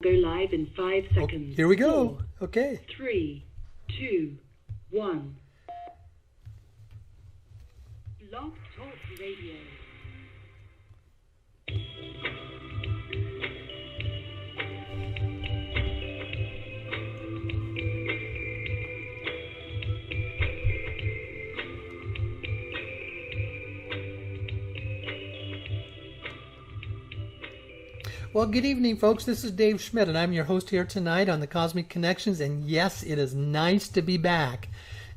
Go live in 5 seconds. Oh, here we go. Okay. 3, 2, 1. Blog Talk Radio. Well, good evening, folks. This is Dave Schmidt, and I'm your host here tonight on the Cosmic Connections. And yes, it is nice to be back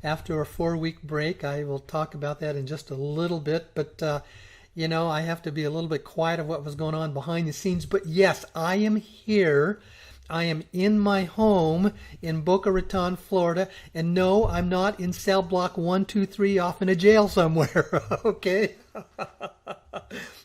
after a 4-week break. I will talk about that in just a little bit, but you know, I have to be a little bit quiet of what was going on behind the scenes. But yes, I am here. I am in my home in Boca Raton, Florida, and no, I'm not in cell block 123 off in a jail somewhere. Okay.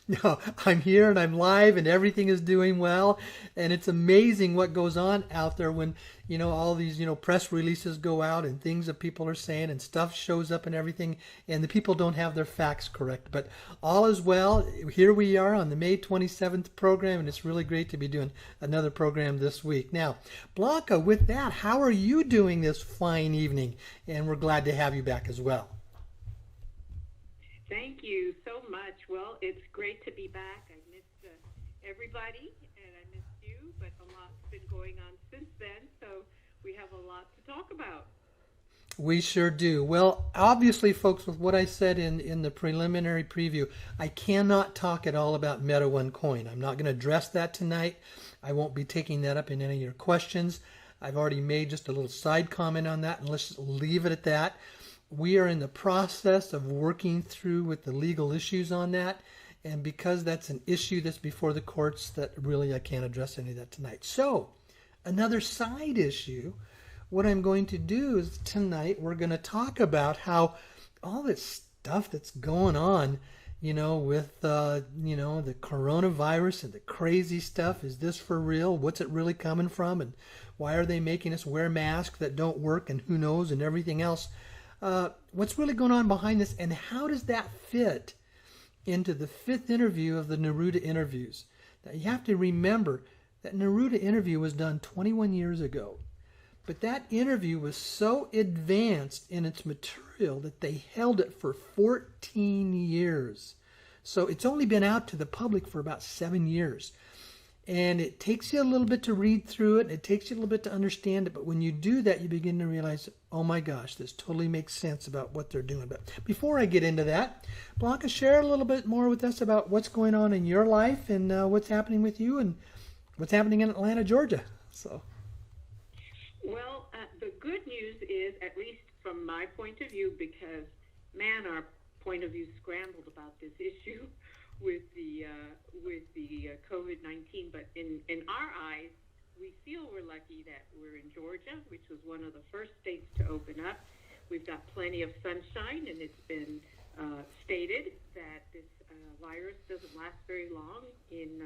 No, I'm here and I'm live and everything is doing well, and it's amazing what goes on out there when, you know, all these, you know, press releases go out and things that people are saying and stuff shows up and everything, and the people don't have their facts correct. But all is well. Here we are on the May 27th program, and it's really great to be doing another program this week. Now, Blanca, with that, how are you doing this fine evening? And we're glad to have you back as well. Thank you so much. Well, it's great to be back. I missed everybody, and I missed you, but a lot's been going on since then, so we have a lot to talk about. We sure do. Well, obviously, folks, with what I said in the preliminary preview, I cannot talk at all about Meta One Coin. I'm not going to address that tonight. I won't be taking that up in any of your questions. I've already made just a little side comment on that, and let's just leave it at that. We are in the process of working through with the legal issues on that, and because that's an issue that's before the courts, that really I can't address any of that tonight. So, another side issue, what I'm going to do is tonight we're going to talk about how all this stuff that's going on, you know, with, you know, the coronavirus and the crazy stuff. Is this for real? What's it really coming from? And why are they making us wear masks that don't work, and who knows, and everything else? What's really going on behind this, and how does that fit into the 5th interview of the Neruda interviews? Now, you have to remember that Neruda interview was done 21 years ago, but that interview was so advanced in its material that they held it for 14 years. So it's only been out to the public for about 7 years. And it takes you a little bit to read through it. It takes you a little bit to understand it. But when you do that, you begin to realize, oh my gosh, this totally makes sense about what they're doing. But before I get into that, Blanca, share a little bit more with us about what's going on in your life and what's happening with you and what's happening in Atlanta, Georgia. Well, the good news is, at least from my point of view, because, man, our point of view scrambled about this issue with the COVID-19, but in our eyes, we feel we're lucky that we're in Georgia, which was one of the first states to open up. We've got plenty of sunshine, and it's been stated that this virus doesn't last very long in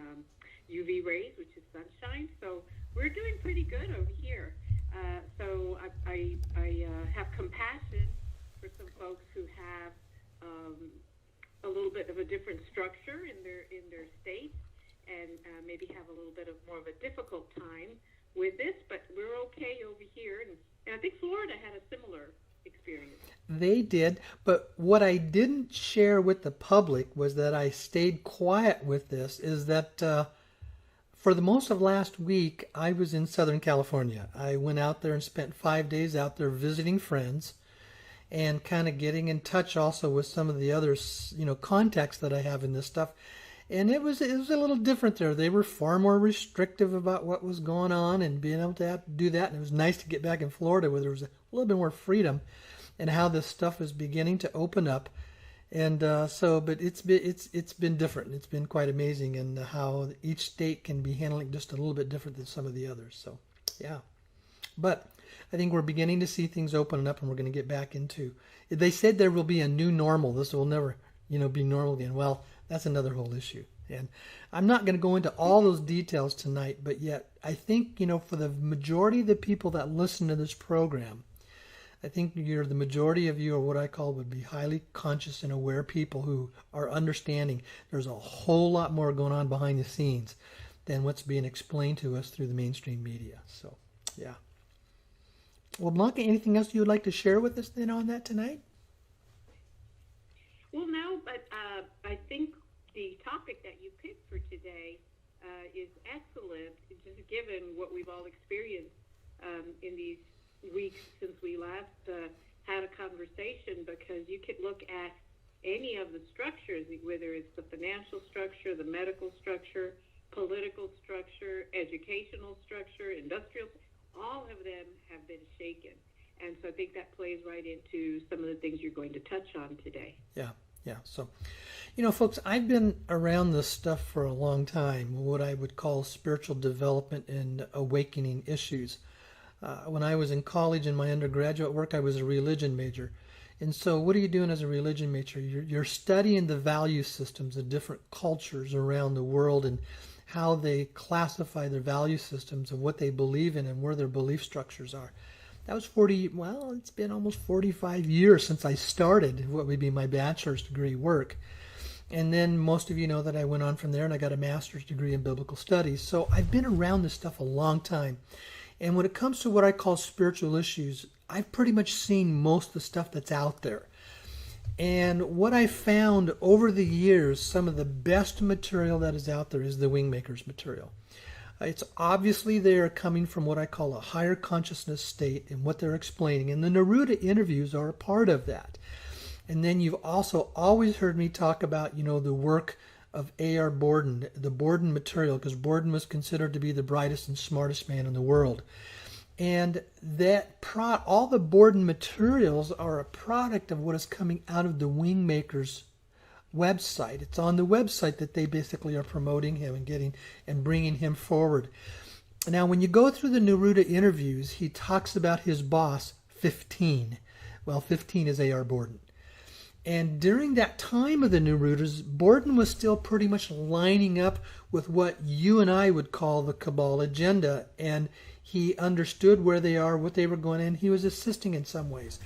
UV rays, which is sunshine. So we're doing pretty good over here. So I have compassion for some folks who have a little bit of a different structure in their state, and maybe have a little bit of more of a difficult time with this, but we're okay over here, and I think Florida had a similar experience. They did, but what I didn't share with the public was that I stayed quiet with this, is that for the most of last week, I was in Southern California. I went out there and spent 5 days out there visiting friends, and kind of getting in touch also with some of the other, you know, contacts that I have in this stuff. And it was a little different there. They were far more restrictive about what was going on and being able to have to do that. And it was nice to get back in Florida where there was a little bit more freedom and how this stuff is beginning to open up. And but it's been different. It's been quite amazing, and how each state can be handling just a little bit different than some of the others. So, yeah. But I think we're beginning to see things opening up, and we're going to get back into. They said there will be a new normal. This will never, you know, be normal again. Well, that's another whole issue, and I'm not going to go into all those details tonight. But yet, I think, you know, for the majority of the people that listen to this program, I think the majority of you are what I call would be highly conscious and aware people who are understanding. There's a whole lot more going on behind the scenes than what's being explained to us through the mainstream media. So, yeah. Well, Blanca, anything else you would like to share with us then on that tonight? Well, no, but I think the topic that you picked for today is excellent, just given what we've all experienced in these weeks since we last had a conversation, because you could look at any of the structures, whether it's the financial structure, the medical structure, political structure, educational structure, industrial, all of them have been shaken. And so I think that plays right into some of the things you're going to touch on today. Yeah. So, folks, I've been around this stuff for a long time, what I would call spiritual development and awakening issues. When I was in college in my undergraduate work, I was a religion major. And so what are you doing as a religion major? You're studying the value systems of different cultures around the world and how they classify their value systems and what they believe in and where their belief structures are. That was it's been almost 45 years since I started what would be my bachelor's degree work. And then most of you know that I went on from there and I got a master's degree in biblical studies. So I've been around this stuff a long time. And when it comes to what I call spiritual issues, I've pretty much seen most of the stuff that's out there. And what I found over the years, some of the best material that is out there is the Wingmakers material. It's obviously they are coming from what I call a higher consciousness state and what they're explaining. And the Neruda interviews are a part of that. And then you've also always heard me talk about, the work of A.R. Borden, the Borden material, because Borden was considered to be the brightest and smartest man in the world. And all the Borden materials are a product of what is coming out of the Wingmakers website. It's on the website that they basically are promoting him and bringing him forward. Now, when you go through the Neruda interviews, he talks about his boss, 15. Well, 15 is A.R. Borden. And during that time of the Nerudas, Borden was still pretty much lining up with what you and I would call the Cabal agenda. And he understood where they are, what they were going, and he was assisting in some ways.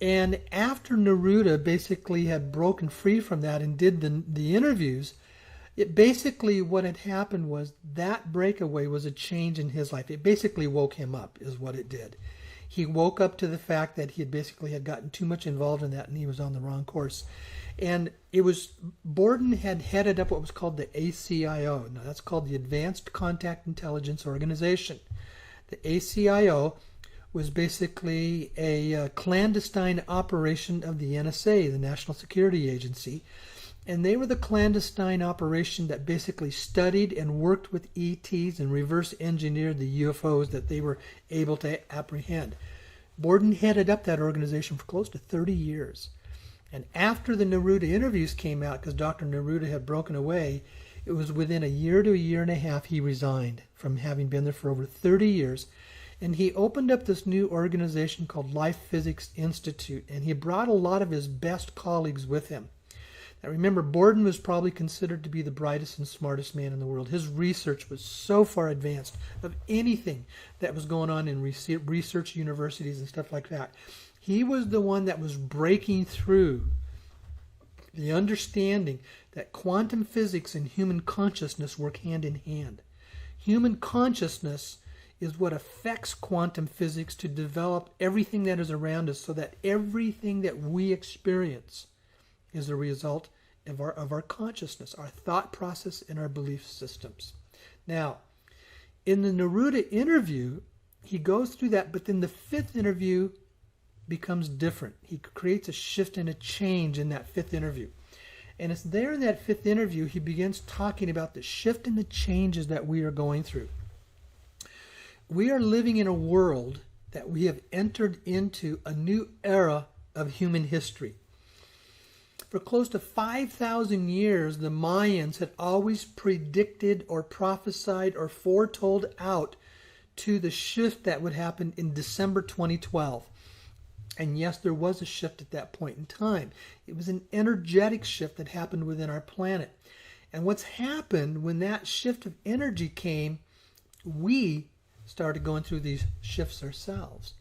And after Neruda basically had broken free from that and did the interviews, what had happened was that breakaway was a change in his life. It basically woke him up, is what it did. He woke up to the fact that he had gotten too much involved in that and he was on the wrong course. And Borden had headed up what was called the ACIO. Now that's called the Advanced Contact Intelligence Organization. The ACIO was basically a clandestine operation of the NSA, the National Security Agency. And they were the clandestine operation that basically studied and worked with ETs and reverse engineered the UFOs that they were able to apprehend. Borden headed up that organization for close to 30 years. And after the Neruda interviews came out, because Dr. Neruda had broken away, it was within a year to a year and a half he resigned from having been there for over 30 years. And he opened up this new organization called Life Physics Institute, and he brought a lot of his best colleagues with him. Now remember, Borden was probably considered to be the brightest and smartest man in the world. His research was so far advanced of anything that was going on in research universities and stuff like that. He was the one that was breaking through the understanding that quantum physics and human consciousness work hand in hand. Human consciousness is what affects quantum physics to develop everything that is around us, so that everything that we experience is a result of our consciousness, our thought process, and our belief systems. Now, in the Neruda interview, he goes through that, but then the fifth interview becomes different. He creates a shift and a change in that fifth interview. And it's there in that fifth interview he begins talking about the shift and the changes that we are going through. We are living in a world that we have entered into a new era of human history. For close to 5,000 years, the Mayans had always predicted or prophesied or foretold out to the shift that would happen in December 2012. And yes, there was a shift at that point in time. It was an energetic shift that happened within our planet. And what's happened when that shift of energy came, we started going through these shifts ourselves.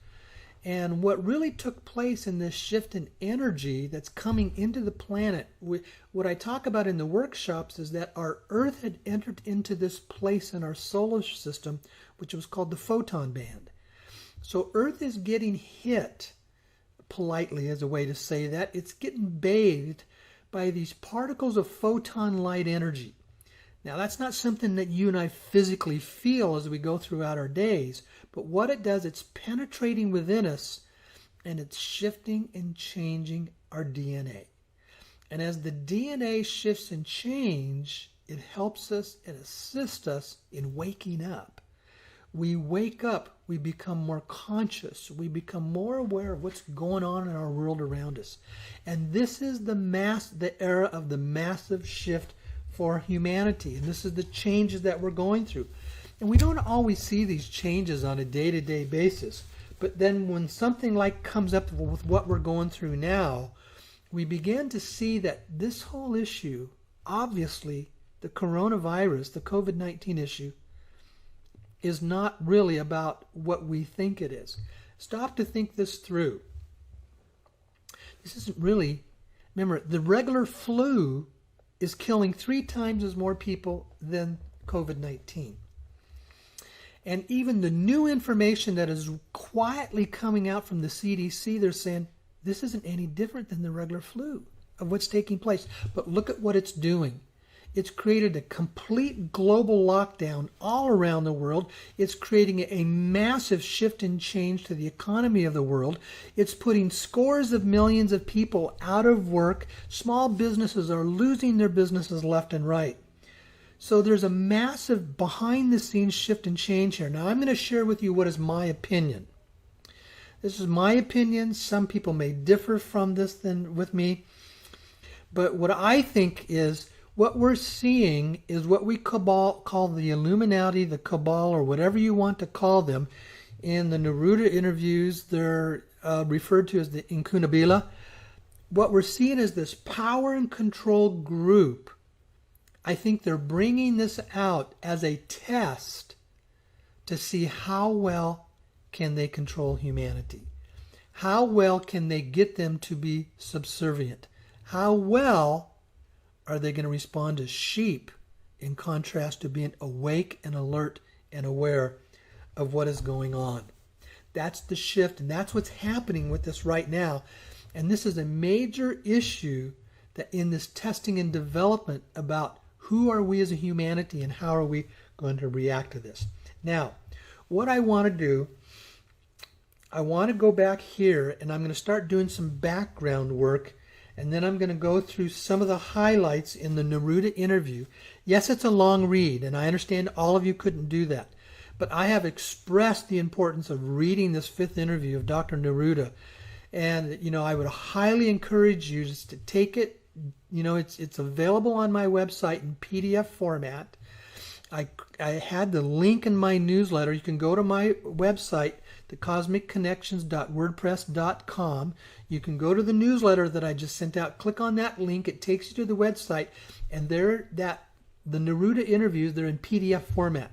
And what really took place in this shift in energy that's coming into the planet, what I talk about in the workshops is that our Earth had entered into this place in our solar system, which was called the photon band. So Earth is getting hit, politely as a way to say that, it's getting bathed by these particles of photon light energy. Now, that's not something that you and I physically feel as we go throughout our days, but what it does, it's penetrating within us, and it's shifting and changing our DNA. And as the DNA shifts and changes, it helps us and assists us in waking up. We wake up, we become more conscious, we become more aware of what's going on in our world around us. And this is the era of the massive shift for humanity. And this is the changes that we're going through. And we don't always see these changes on a day-to-day basis. But then when something like comes up with what we're going through now, we begin to see that this whole issue, obviously, the coronavirus, the COVID-19 issue, is not really about what we think it is. Stop to think this through. This isn't really, remember, the regular flu is killing 3 times as more people than COVID-19. And even the new information that is quietly coming out from the CDC, they're saying this isn't any different than the regular flu of what's taking place. But look at what it's doing. It's created a complete global lockdown all around the world. It's creating a massive shift and change to the economy of the world. It's putting scores of millions of people out of work. Small businesses are losing their businesses left and right. So there's a massive behind-the-scenes shift and change here. Now I'm going to share with you what is my opinion. This is my opinion. Some people may differ from this than with me. But what I think is, what we're seeing is what we call the Illuminati, the Cabal, or whatever you want to call them. In the Neruda interviews, they're referred to as the Incunabila. What we're seeing is this power and control group. I think they're bringing this out as a test to see how well can they control humanity. How well can they get them to be subservient? How well are they going to respond as sheep in contrast to being awake and alert and aware of what is going on? That's the shift, and that's what's happening with this right now. And this is a major issue that in this testing and development about who are we as a humanity and how are we going to react to this. Now, what I want to do, I want to go back here and I'm going to start doing some background work. And then I'm going to go through some of the highlights in the Neruda interview. Yes, it's a long read, and I understand all of you couldn't do that. But I have expressed the importance of reading this 5th interview of Dr. Neruda. And, I would highly encourage you just to take it. It's available on my website in PDF format. I had the link in my newsletter. You can go to my website, thecosmicconnections.wordpress.com. You can go to the newsletter that I just sent out. Click on that link. It takes you to the website, and the Neruda interviews, they're in PDF format.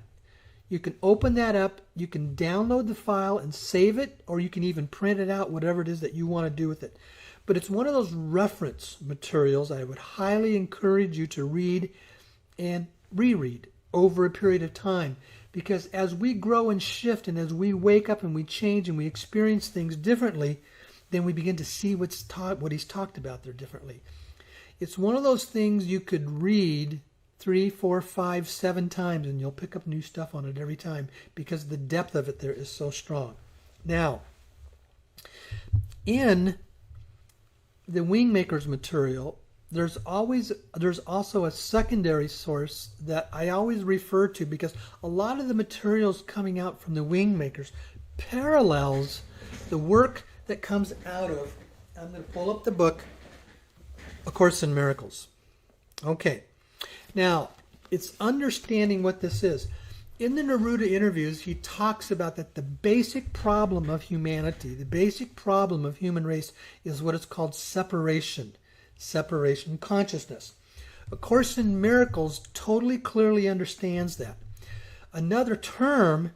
You can open that up. You can download the file and save it, or you can even print it out, whatever it is that you want to do with it. But it's one of those reference materials I would highly encourage you to read and reread over a period of time. Because as we grow and shift and as we wake up and we change and we experience things differently, then we begin to see what he's talked about there differently. It's one of those things you could read 3, 4, 5, 7 times and you'll pick up new stuff on it every time because the depth of it there is so strong. Now, in the Wingmakers material, there's also a secondary source that I always refer to because a lot of the materials coming out from the Wingmakers parallels the work that comes out of, I'm going to pull up the book, A Course in Miracles. Okay, now it's understanding what this is. In the Neruda interviews, he talks about that the basic problem of humanity, the basic problem of human race is what is called separation consciousness. A Course in Miracles totally clearly understands that. Another term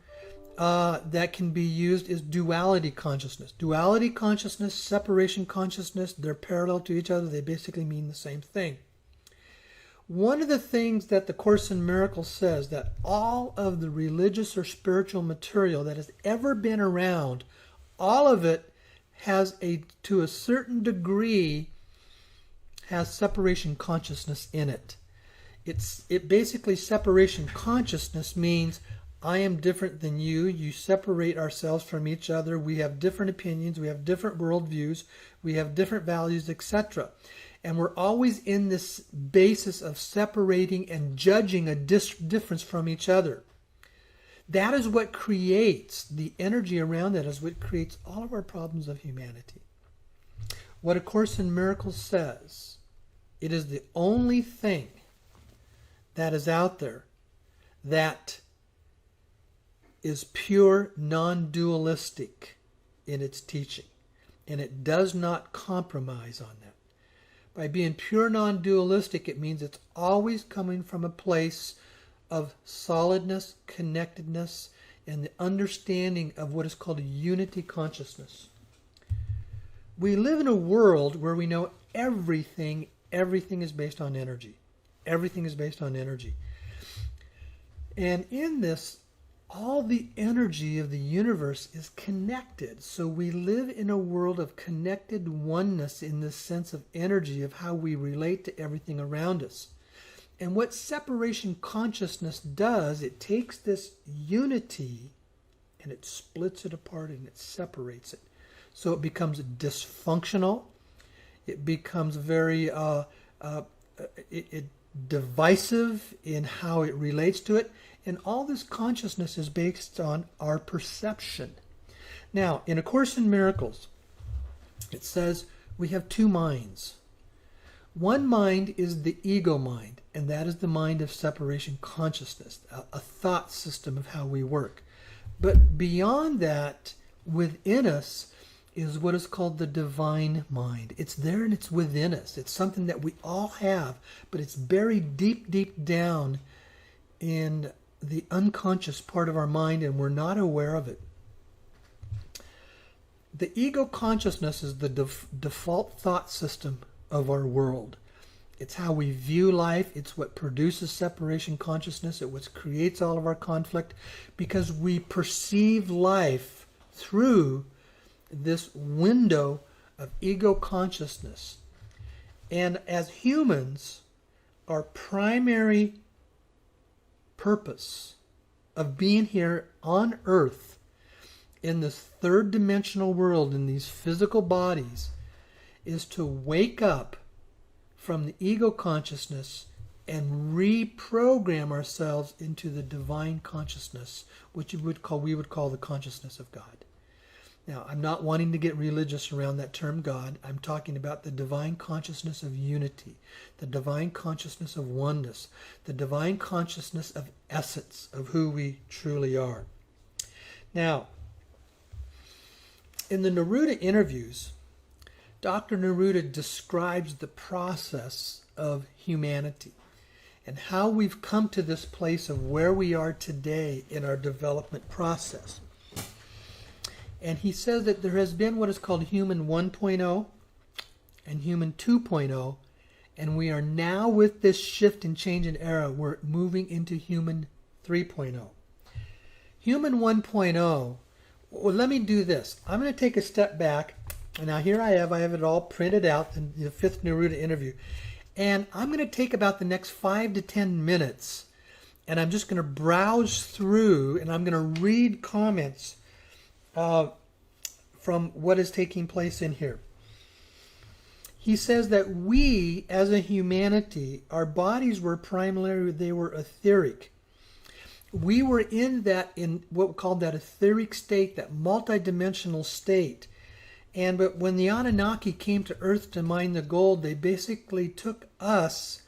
that can be used is duality consciousness. Duality consciousness, separation consciousness, they're parallel to each other. They basically mean the same thing. One of the things that the Course in Miracles says, that all of the religious or spiritual material that has ever been around, all of it has to a certain degree, has separation consciousness in it. It basically, separation consciousness means I am different than you. You separate ourselves from each other. We have different opinions. We have different worldviews. We have different values, etc. And we're always in this basis of separating and judging a difference from each other. That is what creates, the energy around that is what creates all of our problems of humanity. What A Course in Miracles says, it is the only thing that is out there that is pure non-dualistic in its teaching. And it does not compromise on that. By being pure non-dualistic, it means it's always coming from a place of solidness, connectedness, and the understanding of what is called a unity consciousness. We live in a world where we know everything is based on energy. Everything is based on energy. And in this, all the energy of the universe is connected. So we live in a world of connected oneness in the sense of energy, of how we relate to everything around us. And what separation consciousness does, it takes this unity and it splits it apart and it separates it. So it becomes dysfunctional. It becomes very divisive in how it relates to it. And all this consciousness is based on our perception. Now, in A Course in Miracles, it says we have two minds. One mind is the ego mind, and that is the mind of separation consciousness, a thought system of how we work. But beyond that, within us, is what is called the divine mind. It's there and it's within us. It's something that we all have, but it's buried deep, deep down in the unconscious part of our mind, and we're not aware of it. The ego consciousness is the default thought system of our world. It's how we view life. It's what produces separation consciousness. It's what creates all of our conflict, because we perceive life through this window of ego consciousness. And as humans, our primary purpose of being here on Earth in this third dimensional world, in these physical bodies, is to wake up from the ego consciousness and reprogram ourselves into the divine consciousness, which we would call the consciousness of God. Now, I'm not wanting to get religious around that term God. I'm talking about the divine consciousness of unity, the divine consciousness of oneness, the divine consciousness of essence, of who we truly are. Now, in the Neruda interviews, Dr. Neruda describes the process of humanity and how we've come to this place of where we are today in our development process. And he says that there has been what is called human 1.0 and human 2.0, and we are now, with this shift and change in era, we're moving into human 3.0. Human 1.0, well, let me do this. I'm going to take a step back. And now here I have it all printed out in the 5th Neruda interview. And I'm going to take about the next 5 to 10 minutes, and I'm just going to browse through, and I'm going to read comments from what is taking place in here. He says that we, as a humanity, our bodies were primarily, they were etheric. We were in what we call that etheric state, that multidimensional state. But when the Anunnaki came to Earth to mine the gold, they basically took us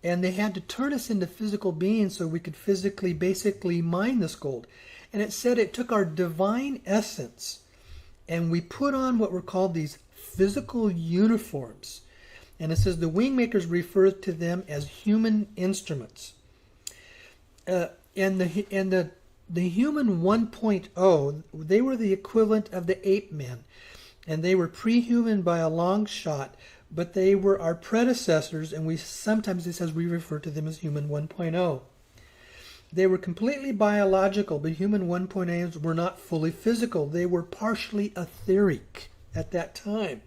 and they had to turn us into physical beings so we could physically basically mine this gold. And it said it took our divine essence and we put on what were called these physical uniforms. And it says the Wingmakers referred to them as human instruments. And the the human 1.0, they were the equivalent of the ape men. And they were pre-human by a long shot, but they were our predecessors, and sometimes it says we refer to them as human 1.0. They were completely biological, but human 1.0s were not fully physical. They were partially etheric at that time.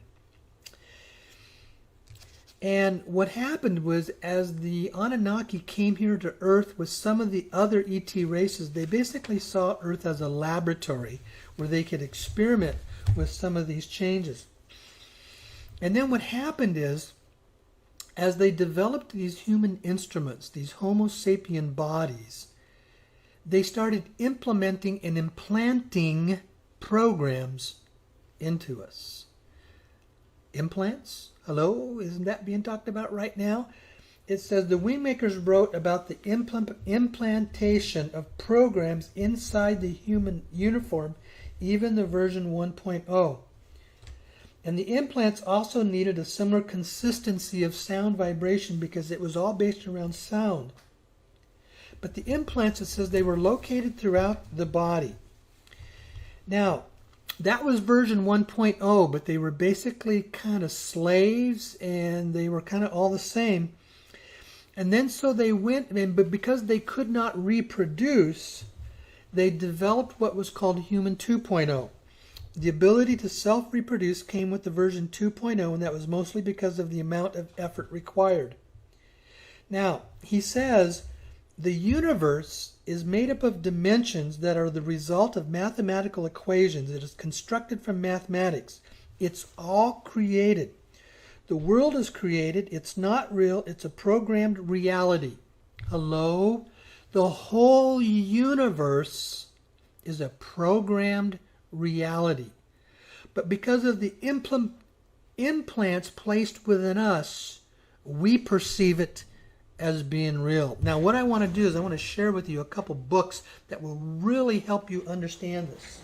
And what happened was, as the Anunnaki came here to Earth with some of the other ET races, they basically saw Earth as a laboratory where they could experiment with some of these changes. And then what happened is, as they developed these human instruments, these Homo sapien bodies, they started implementing and implanting programs into us. Implants? Hello? Isn't that being talked about right now? It says the Wingmakers wrote about the implantation of programs inside the human uniform, even the version 1.0. And the implants also needed a similar consistency of sound vibration because it was all based around sound. But the implants, it says they were located throughout the body. Now, that was version 1.0, but they were basically kind of slaves, and they were kind of all the same. And then so they went, but because they could not reproduce, they developed what was called human 2.0. The ability to self-reproduce came with the version 2.0, and that was mostly because of the amount of effort required. Now, he says, the universe is made up of dimensions that are the result of mathematical equations. It is constructed from mathematics. It's all created. The world is created. It's not real. It's a programmed reality. Hello? The whole universe is a programmed reality. But because of the implants placed within us, we perceive it as being real. Now, what I want to do is I want to share with you a couple books that will really help you understand this.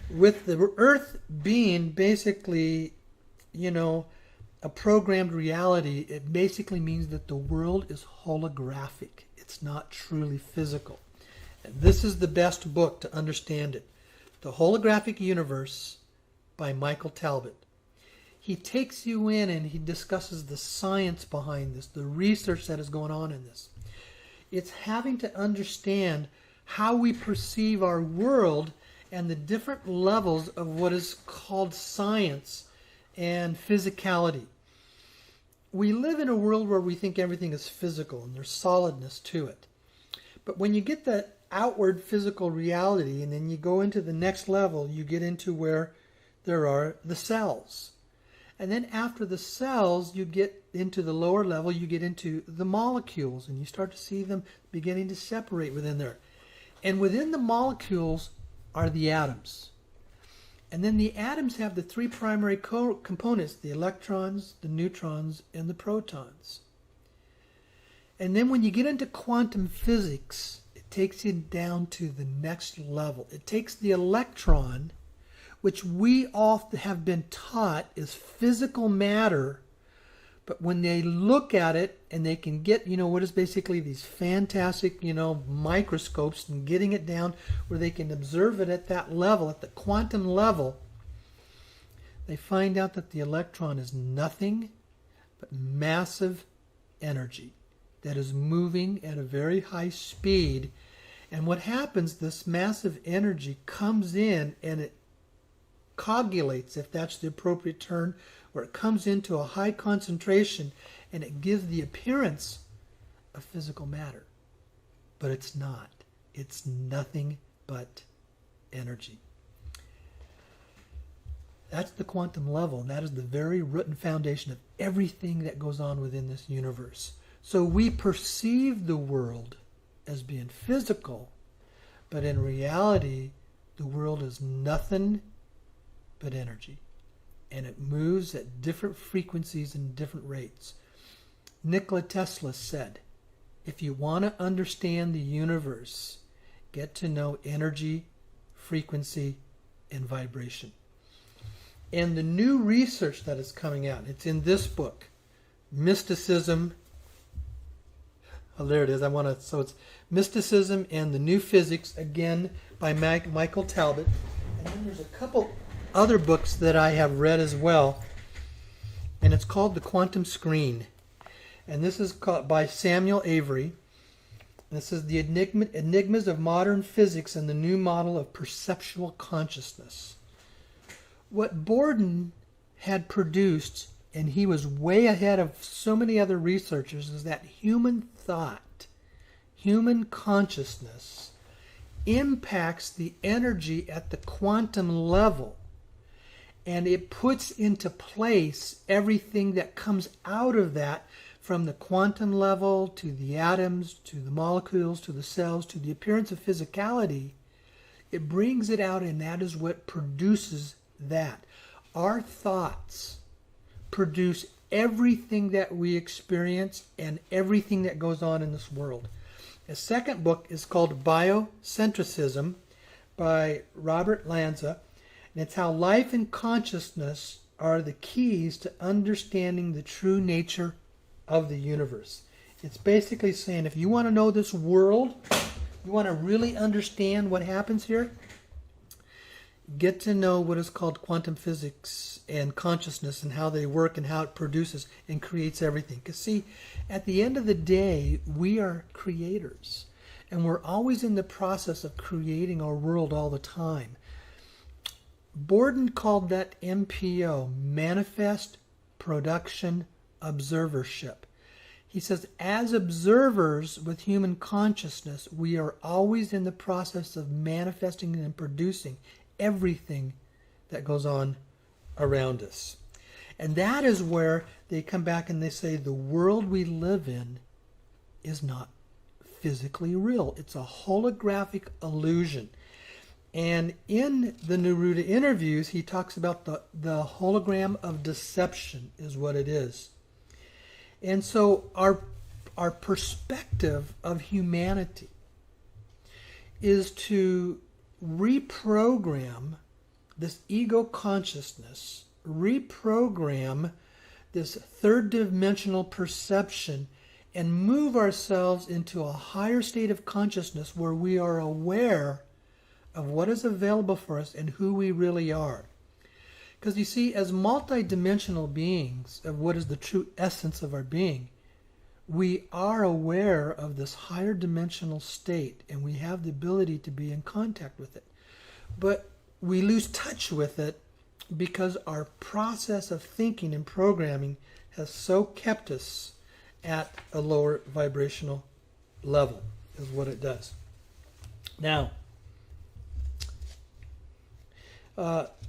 With the Earth being basically, a programmed reality, it basically means that the world is holographic. It's not truly physical. And this is the best book to understand it. The Holographic Universe by Michael Talbot. He takes you in and he discusses the science behind this, the research that is going on in this. It's having to understand how we perceive our world and the different levels of what is called science and physicality. We live in a world where we think everything is physical and there's solidness to it. But when you get that outward physical reality and then you go into the next level, you get into where there are the cells. And then after the cells, you get into the lower level, you get into the molecules, and you start to see them beginning to separate within there. And within the molecules are the atoms. And then the atoms have the three primary components, the electrons, the neutrons, and the protons. And then when you get into quantum physics, it takes you down to the next level. It takes the electron, which we all have been taught is physical matter, but when they look at it and they can get, what is basically these fantastic, microscopes and getting it down where they can observe it at that level, at the quantum level, they find out that the electron is nothing but massive energy that is moving at a very high speed. And what happens, this massive energy comes in and it coagulates, if that's the appropriate term, where it comes into a high concentration and it gives the appearance of physical matter. But it's not. It's nothing but energy. That's the quantum level, and that is the very root and foundation of everything that goes on within this universe. So we perceive the world as being physical, but in reality, the world is nothing but energy, and it moves at different frequencies and different rates. Nikola Tesla said, if you want to understand the universe, get to know energy, frequency, and vibration. And the new research that is coming out, it's in this book, Mysticism Oh, there it is. So it's Mysticism and the New Physics, again, by Michael Talbot. And then there's a couple other books that I have read as well. And it's called The Quantum Screen. And this is by Samuel Avery. This is the Enigmas of Modern Physics and the New Model of Perceptual Consciousness. What Borden had produced, and he was way ahead of so many other researchers, is that human thought, human consciousness, impacts the energy at the quantum level, and it puts into place everything that comes out of that, from the quantum level to the atoms, to the molecules, to the cells, to the appearance of physicality. It brings it out, and that is what produces that. Our thoughts produce everything that we experience and everything that goes on in this world. A second book is called Biocentrism by Robert Lanza, and it's how life and consciousness are the keys to understanding the true nature of the universe. It's basically saying, if you want to know this world, you want to really understand what happens here, get to know what is called quantum physics and consciousness and how they work and how it produces and creates everything. Because see, at the end of the day, we are creators. And we're always in the process of creating our world all the time. Borden called that MPO, Manifest Production Observership. He says, as observers with human consciousness, we are always in the process of manifesting and producing everything that goes on around us. And that is where they come back and they say the world we live in is not physically real. It's a holographic illusion. And in the Neruda interviews, he talks about the hologram of deception is what it is. And so our perspective of humanity is to reprogram this ego consciousness, reprogram this third dimensional perception, and move ourselves into a higher state of consciousness where we are aware of what is available for us and who we really are. Because you see, as multidimensional beings of what is the true essence of our being, we are aware of this higher dimensional state, and we have the ability to be in contact with it. But we lose touch with it because our process of thinking and programming has so kept us at a lower vibrational level, is what it does. Now,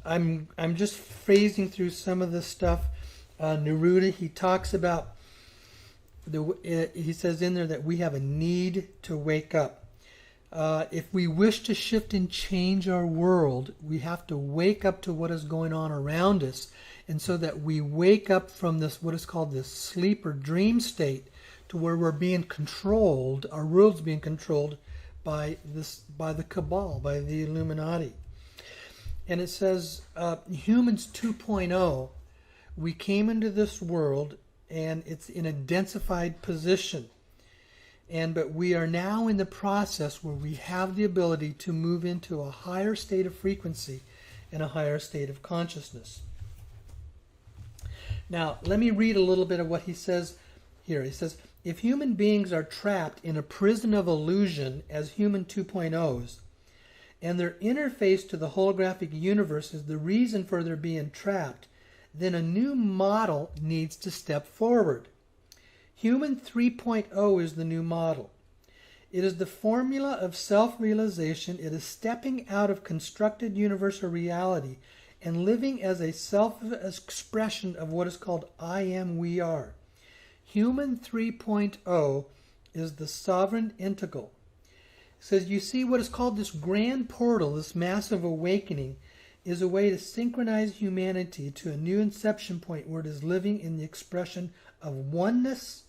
I'm just phrasing through some of this stuff. Neruda, he talks about, he says in there that we have a need to wake up. If we wish to shift and change our world, we have to wake up to what is going on around us, and so that we wake up from this, what is called this sleep or dream state, to where we're being controlled, our world's being controlled by the Cabal, by the Illuminati. And it says, humans 2.0, we came into this world and it's in a densified position. But we are now in the process where we have the ability to move into a higher state of frequency and a higher state of consciousness. Now, let me read a little bit of what he says here. He says, if human beings are trapped in a prison of illusion as human 2.0s, and their interface to the holographic universe is the reason for their being trapped, then a new model needs to step forward. Human 3.0 is the new model. It is the formula of self-realization. It is stepping out of constructed universal reality and living as a self-expression of what is called I am, we are. Human 3.0 is the sovereign integral. It says, you see, what is called this grand portal, this massive awakening, is a way to synchronize humanity to a new inception point where it is living in the expression of oneness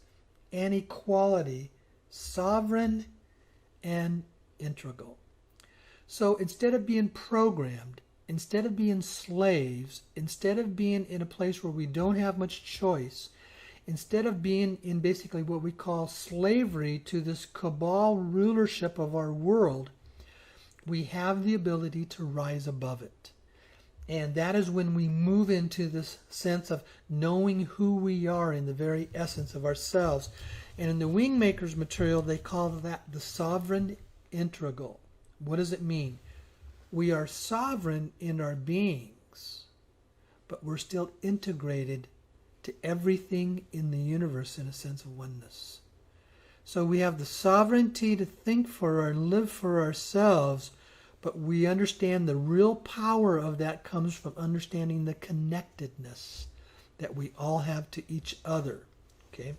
and equality, sovereign and integral. So instead of being programmed, instead of being slaves, instead of being in a place where we don't have much choice, instead of being in basically what we call slavery to this cabal rulership of our world, we have the ability to rise above it. And that is when we move into this sense of knowing who we are in the very essence of ourselves. And in the Wingmakers material, they call that the sovereign integral. What does it mean? We are sovereign in our beings, but we're still integrated to everything in the universe in a sense of oneness. So we have the sovereignty to think for and live for ourselves, but we understand the real power of that comes from understanding the connectedness that we all have to each other. Okay?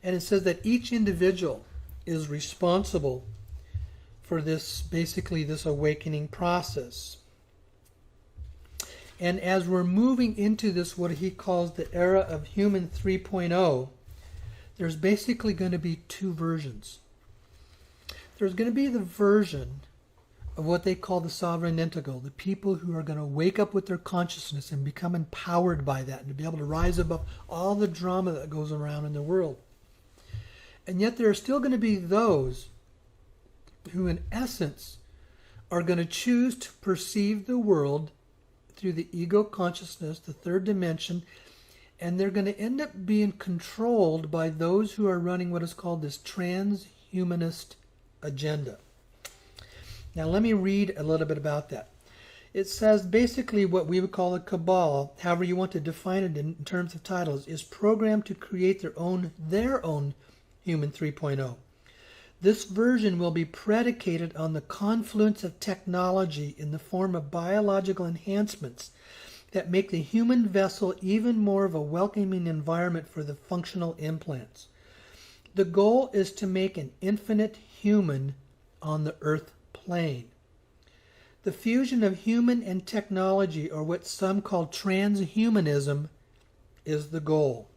And it says that each individual is responsible for this, basically this awakening process. And as we're moving into this, what he calls the era of human 3.0, there's basically going to be two versions. There's going to be the version of what they call the sovereign integral, the people who are going to wake up with their consciousness and become empowered by that and to be able to rise above all the drama that goes around in the world. And yet there are still going to be those who in essence are going to choose to perceive the world through the ego consciousness, the third dimension, and they're going to end up being controlled by those who are running what is called this transhumanist agenda. Now let me read a little bit about that. It says basically what we would call a cabal, however you want to define it in terms of titles, is programmed to create their own human 3.0. This version will be predicated on the confluence of technology in the form of biological enhancements that make the human vessel even more of a welcoming environment for the functional implants. The goal is to make an infinite human on the earth plane. The fusion of human and technology, or what some call transhumanism, is the goal.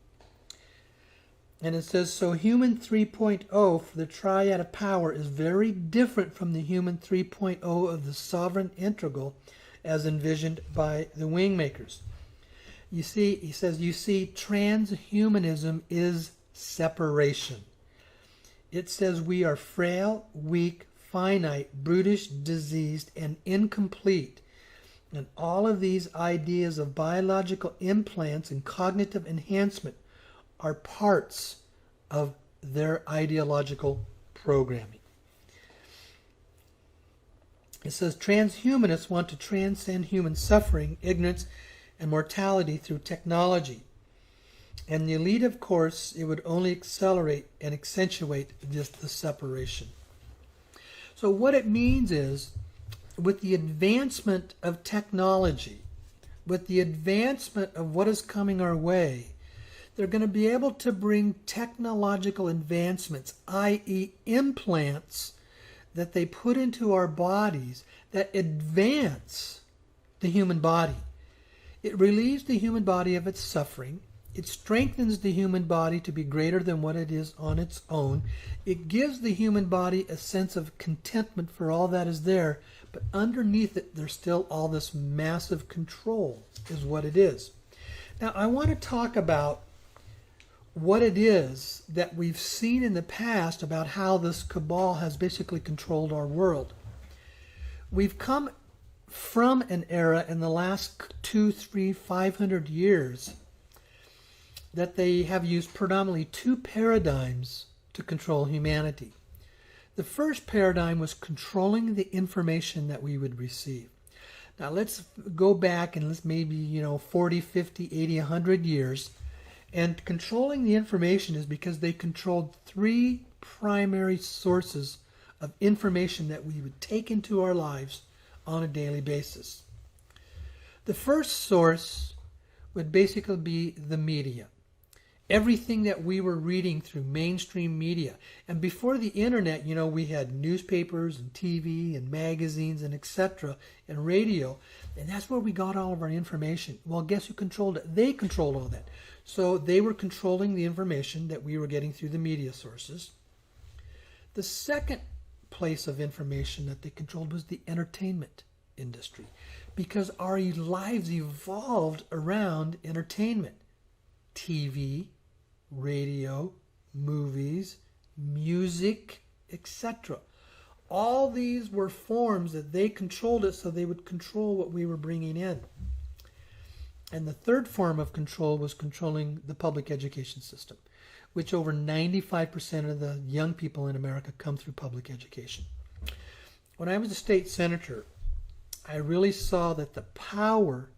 And it says, so human 3.0 for the triad of power is very different from the human 3.0 of the sovereign integral as envisioned by the Wingmakers. You see, he says, you see, transhumanism is separation. It says we are frail, weak, finite, brutish, diseased, and incomplete. And all of these ideas of biological implants and cognitive enhancement are parts of their ideological programming. It says transhumanists want to transcend human suffering, ignorance, and mortality through technology. And the elite, of course, it would only accelerate and accentuate the separation. So what it means is, with the advancement of technology, with the advancement of what is coming our way, they're going to be able to bring technological advancements, i.e. implants, that they put into our bodies that advance the human body. It relieves the human body of its suffering. It strengthens the human body to be greater than what it is on its own. It gives the human body a sense of contentment for all that is there, but underneath it, there's still all this massive control, is what it is. Now, I want to talk about what it is that we've seen in the past about how this cabal has basically controlled our world. We've come from an era in the last 200, 300, 500 years that they have used predominantly two paradigms to control humanity. The first paradigm was controlling the information that we would receive. Now let's go back and let's maybe 40, 50, 80, 100 years. And controlling the information is because they controlled three primary sources of information that we would take into our lives on a daily basis. The first source would basically be the media. Everything that we were reading through mainstream media. And before the internet, we had newspapers and TV and magazines and etc. and radio. And that's where we got all of our information. Well, guess who controlled it? They controlled all that. So they were controlling the information that we were getting through the media sources. The second place of information that they controlled was the entertainment. industry because our lives evolved around entertainment, TV, radio, movies, music, etc. All these were forms that they controlled it so they would control what we were bringing in. And the third form of control was controlling the public education system, which over 95% of the young people in America come through public education. When I was a state senator, I really saw that the power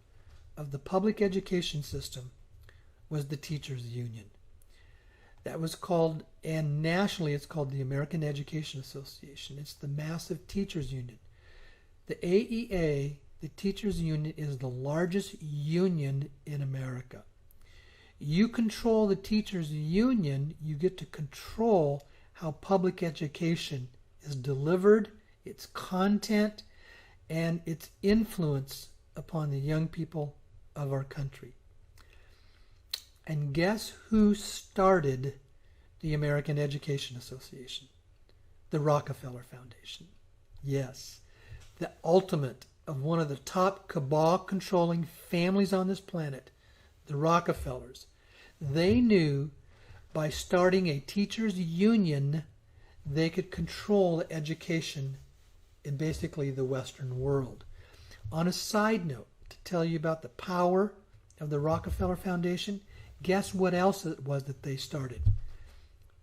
of the public education system was the teachers' union. That was called, and nationally it's called the American Education Association. It's the massive teachers' union. The AEA, the teachers' union, is the largest union in America. You control the teachers' union, you get to control how public education is delivered, its content, and its influence upon the young people of our country. And guess who started the American Education Association? The Rockefeller Foundation. Yes, the ultimate of one of the top cabal-controlling families on this planet, the Rockefellers. They knew by starting a teachers' union, they could control education in basically the Western world. On a side note, to tell you about the power of the Rockefeller Foundation, guess what else it was that they started?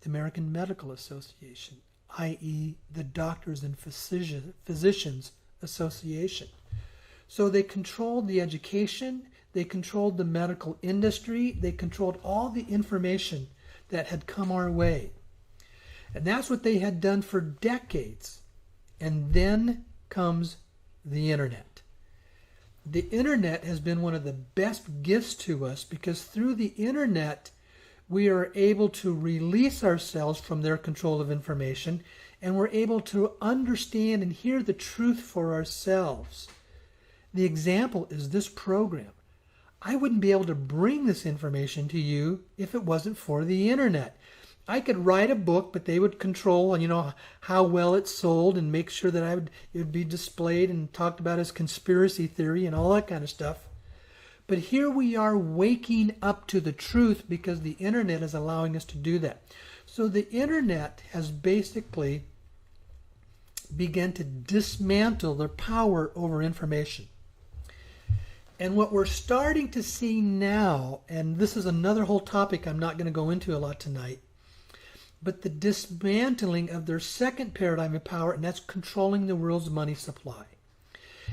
The American Medical Association, i.e. the Doctors and Physicians Association. So they controlled the education, they controlled the medical industry, they controlled all the information that had come our way. And that's what they had done for decades. And then comes the internet. The internet has been one of the best gifts to us because through the internet we are able to release ourselves from their control of information, and we're able to understand and hear the truth for ourselves. The example is this program. I wouldn't be able to bring this information to you if it wasn't for the internet. I could write a book, but they would control, how well it's sold and make sure that it would be displayed and talked about as conspiracy theory and all that kind of stuff. But here we are waking up to the truth because the internet is allowing us to do that. So the internet has basically begun to dismantle their power over information. And what we're starting to see now, and this is another whole topic I'm not going to go into a lot tonight, but the dismantling of their second paradigm of power, and that's controlling the world's money supply.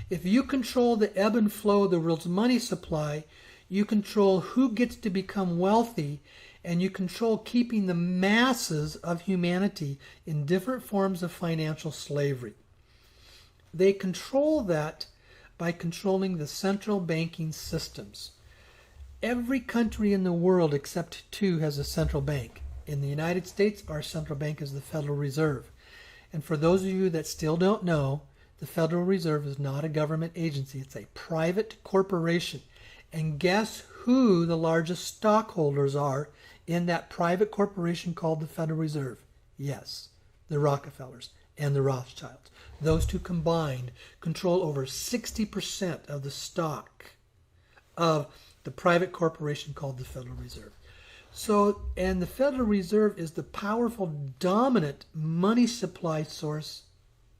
If you control the ebb and flow of the world's money supply, you control who gets to become wealthy, and you control keeping the masses of humanity in different forms of financial slavery. They control that by controlling the central banking systems. Every country in the world except two has a central bank. In the United States, our central bank is the Federal Reserve. And for those of you that still don't know, the Federal Reserve is not a government agency. It's a private corporation. And guess who the largest stockholders are in that private corporation called the Federal Reserve? Yes, the Rockefellers and the Rothschilds. Those two combined control over 60% of the stock of the private corporation called the Federal Reserve. So, and the Federal Reserve is the powerful, dominant money supply source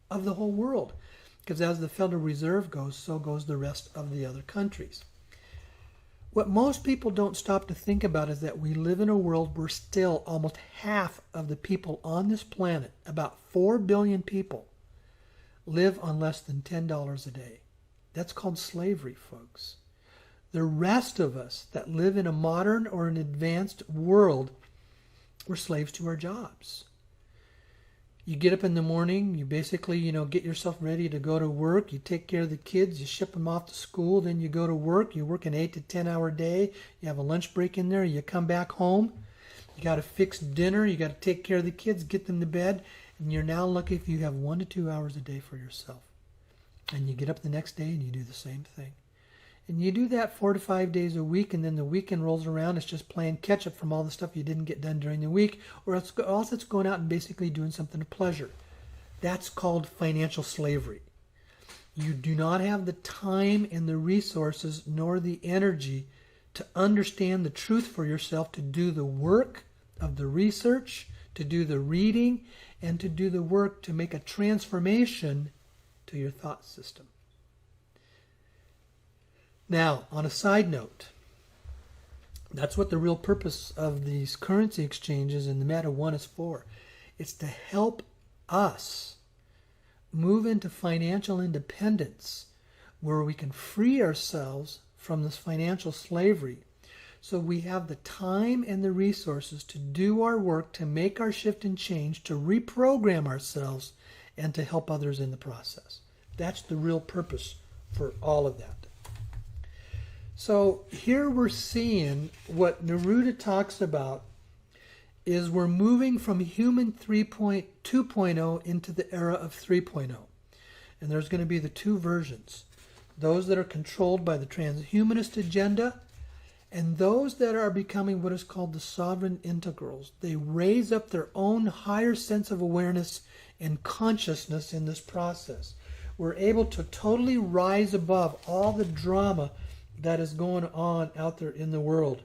of the whole world. Because as the Federal Reserve goes, so goes the rest of the other countries. What most people don't stop to think about is that we live in a world where still almost half of the people on this planet, about 4 billion people, live on less than $10 a day. That's called slavery, folks. The rest of us that live in a modern or an advanced world, we're slaves to our jobs. You get up in the morning, you basically, get yourself ready to go to work, you take care of the kids, you ship them off to school, then you go to work, you work an 8 to 10 hour day, you have a lunch break in there, you come back home, you got to fix dinner, you got to take care of the kids, get them to bed, and you're now lucky if you have 1 to 2 hours a day for yourself. And you get up the next day and you do the same thing. And you do that 4 to 5 days a week, and then the weekend rolls around. It's just playing catch up from all the stuff you didn't get done during the week, or else it's going out and basically doing something of pleasure. That's called financial slavery. You do not have the time and the resources nor the energy to understand the truth for yourself, to do the work of the research, to do the reading, and to do the work to make a transformation to your thought system. Now, on a side note, that's what the real purpose of these currency exchanges in the Meta 1 is for. It's to help us move into financial independence where we can free ourselves from this financial slavery, so we have the time and the resources to do our work, to make our shift and change, to reprogram ourselves, and to help others in the process. That's the real purpose for all of that. So here we're seeing what Neruda talks about is we're moving from human 2.0 into the era of 3.0. And there's going to be the two versions. Those that are controlled by the transhumanist agenda and those that are becoming what is called the sovereign integrals. They raise up their own higher sense of awareness and consciousness in this process. We're able to totally rise above all the drama that is going on out there in the world.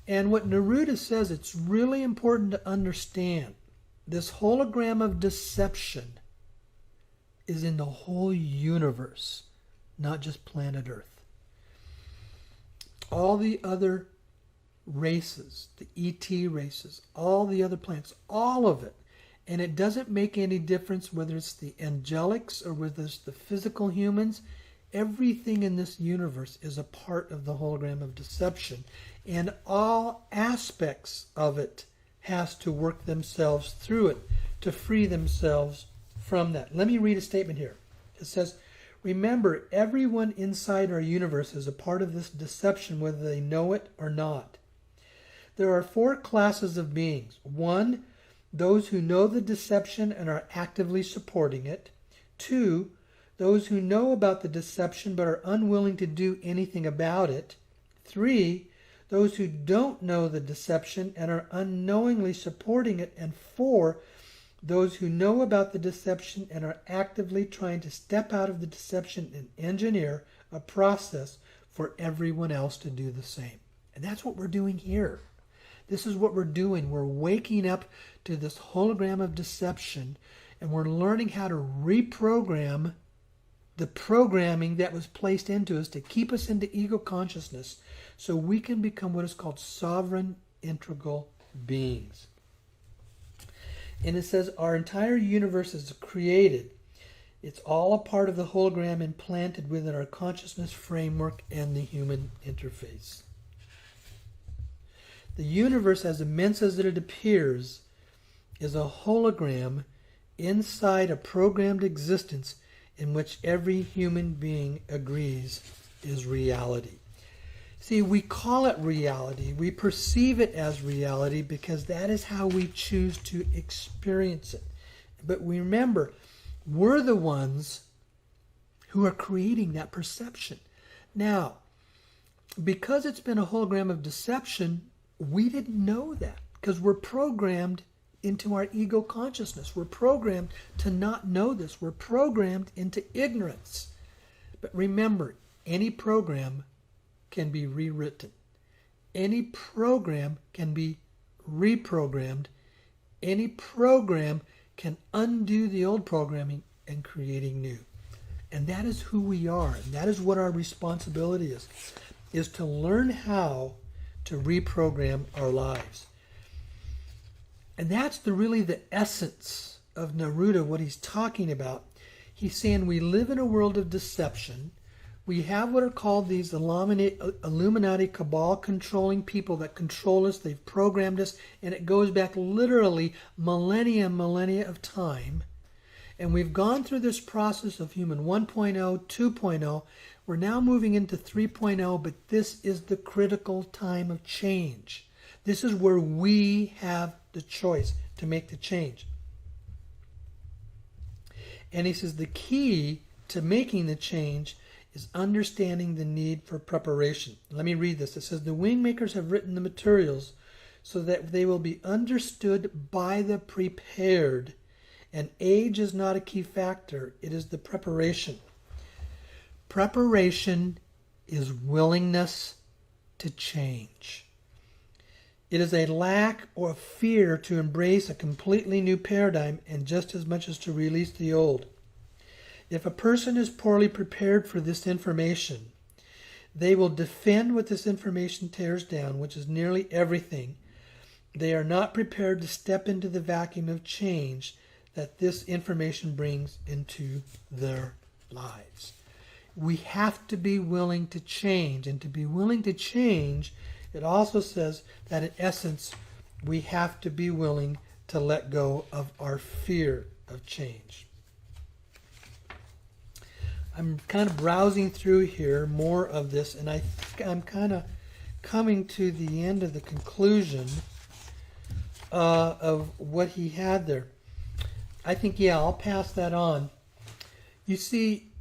And what Neruda says, it's really important to understand, this hologram of deception is in the whole universe, not just planet Earth. All the other races, the ET races, all the other planets, all of it. And it doesn't make any difference whether it's the angelics or whether it's the physical humans. Everything in this universe is a part of the hologram of deception. And all aspects of it has to work themselves through it to free themselves from that. Let me read a statement here. It says, remember, everyone inside our universe is a part of this deception, whether they know it or not. There are 4 classes of beings. 1, those who know the deception and are actively supporting it. 2, those who know about the deception but are unwilling to do anything about it. 3, those who don't know the deception and are unknowingly supporting it. And 4, those who know about the deception and are actively trying to step out of the deception and engineer a process for everyone else to do the same. And that's what we're doing here. This is what we're doing. We're waking up to this hologram of deception, and we're learning how to reprogram the programming that was placed into us to keep us into ego consciousness so we can become what is called sovereign integral beings. And it says our entire universe is created. It's all a part of the hologram implanted within our consciousness framework and the human interface. The universe, as immense as it appears, is a hologram inside a programmed existence in which every human being agrees is reality. See, we call it reality. We perceive it as reality because that is how we choose to experience it. But we remember, we're the ones who are creating that perception. Now, because it's been a hologram of deception, we didn't know that because we're programmed into our ego consciousness. We're programmed to not know this. We're programmed into ignorance. But remember, any program can be rewritten. Any program can be reprogrammed. Any program can undo the old programming and creating new. And that is who we are. And that is what our responsibility is to learn how to reprogram our lives. And that's really the essence of Neruda, what he's talking about. He's saying we live in a world of deception. We have what are called these Illuminati Cabal controlling people that control us. They've programmed us, and it goes back literally millennia of time. And we've gone through this process of human 1.0, 2.0. We're now moving into 3.0, but this is the critical time of change. This is where we have the choice to make the change. And he says the key to making the change is understanding the need for preparation. Let me read this. It says, the Wingmakers have written the materials so that they will be understood by the prepared And age is not a key factor. It is the preparation. Preparation is willingness to change. It is a lack or fear to embrace a completely new paradigm and just as much as to release the old. If a person is poorly prepared for this information, they will defend what this information tears down, which is nearly everything. They are not prepared to step into the vacuum of change that this information brings into their lives. We have to be willing to change, and to be willing to change, it also says that in essence, we have to be willing to let go of our fear of change. I'm kind of browsing through here more of this, and I think I'm kind of coming to the end of the conclusion of what he had there. I think, yeah, I'll pass that on. You see,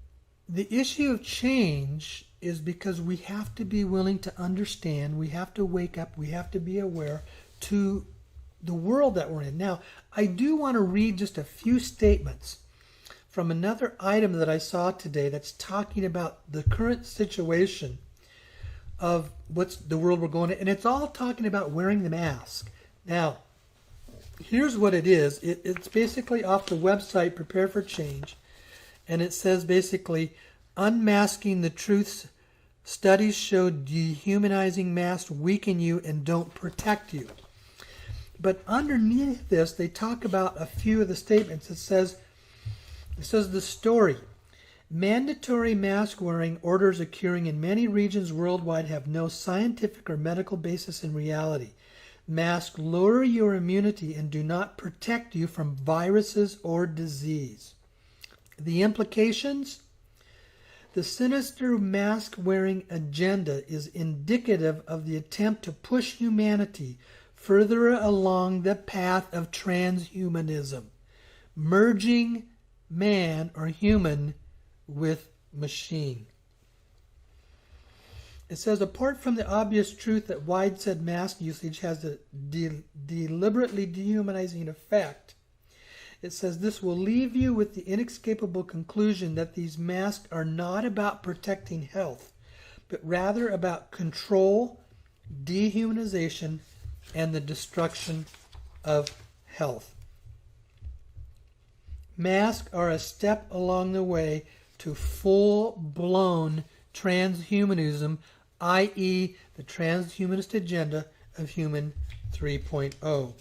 the issue of change is because we have to be willing to understand, we have to wake up, we have to be aware to the world that we're in. Now, I do want to read just a few statements from another item that I saw today that's talking about the current situation of what's the world we're going to, and it's all talking about wearing the mask. Now, here's what it is. It's basically off the website Prepare for Change, and it says basically, unmasking the truths. Studies show dehumanizing masks weaken you and don't protect you. But underneath this, they talk about a few of the statements. It says the story. Mandatory mask wearing orders occurring in many regions worldwide have no scientific or medical basis in reality. Masks lower your immunity and do not protect you from viruses or disease. The implications? The sinister mask-wearing agenda is indicative of the attempt to push humanity further along the path of transhumanism, merging man or human with machine. It says, apart from the obvious truth that widespread mask usage has a deliberately dehumanizing effect, it says this will leave you with the inescapable conclusion that these masks are not about protecting health, but rather about control, dehumanization, and the destruction of health. Masks are a step along the way to full-blown transhumanism, i.e. the transhumanist agenda of Human 3.0.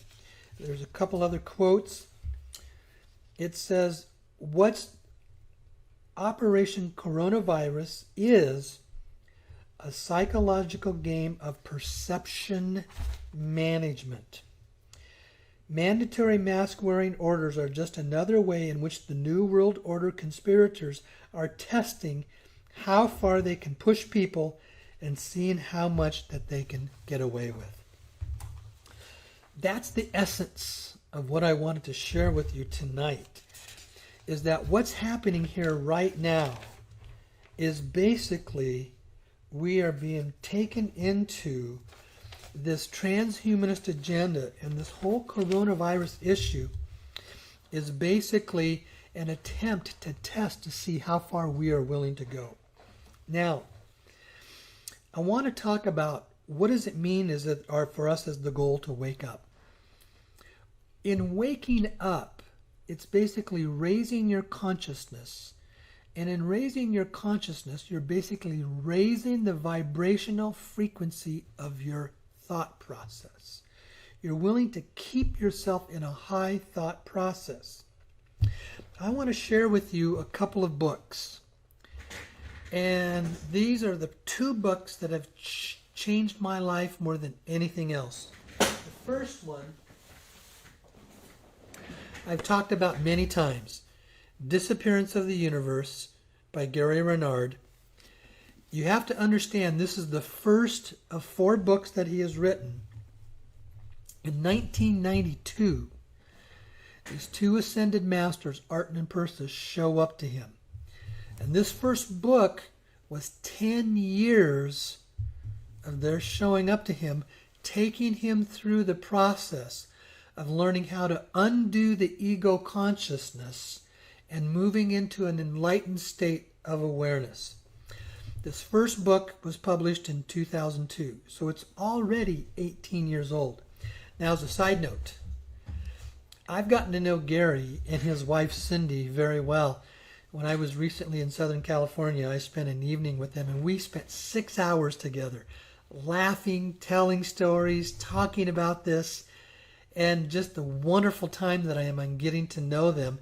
There's a couple other quotes. It says, what's Operation Coronavirus is a psychological game of perception management. Mandatory mask-wearing orders are just another way in which the New World Order conspirators are testing how far they can push people and seeing how much that they can get away with. That's the essence of what I wanted to share with you tonight, is that what's happening here right now is basically we are being taken into this transhumanist agenda, and this whole coronavirus issue is basically an attempt to test to see how far we are willing to go. Now, I want to talk about what does it mean is it for us as the goal to wake up. In waking up, it's basically raising your consciousness. And in raising your consciousness, you're basically raising the vibrational frequency of your thought process. You're willing to keep yourself in a high thought process. I want to share with you a couple of books. And these are the two books that have changed my life more than anything else. The first one I've talked about many times. Disappearance of the Universe by Gary Reynard. You have to understand this is the first of 4 books that he has written. In 1992, these 2 ascended masters, Arten and Persis, show up to him. And this first book was 10 years of their showing up to him, taking him through the process of learning how to undo the ego consciousness and moving into an enlightened state of awareness. This first book was published in 2002, so it's already 18 years old. Now, as a side note, I've gotten to know Gary and his wife Cindy very well. When I was recently in Southern California, I spent an evening with them, and we spent 6 hours together, laughing, telling stories, talking about this, and just the wonderful time that I am on getting to know them.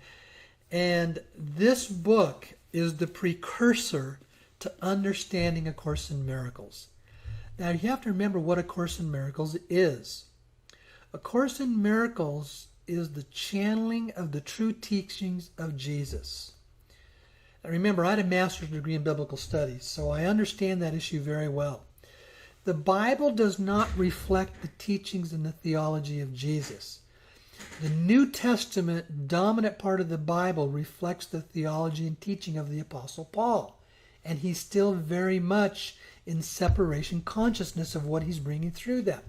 And this book is the precursor to understanding A Course in Miracles. Now, you have to remember what A Course in Miracles is. A Course in Miracles is the channeling of the true teachings of Jesus. Now, remember, I had a master's degree in biblical studies, so I understand that issue very well. The Bible does not reflect the teachings and the theology of Jesus. The New Testament, dominant part of the Bible, reflects the theology and teaching of the Apostle Paul. And he's still very much in separation consciousness of what he's bringing through that.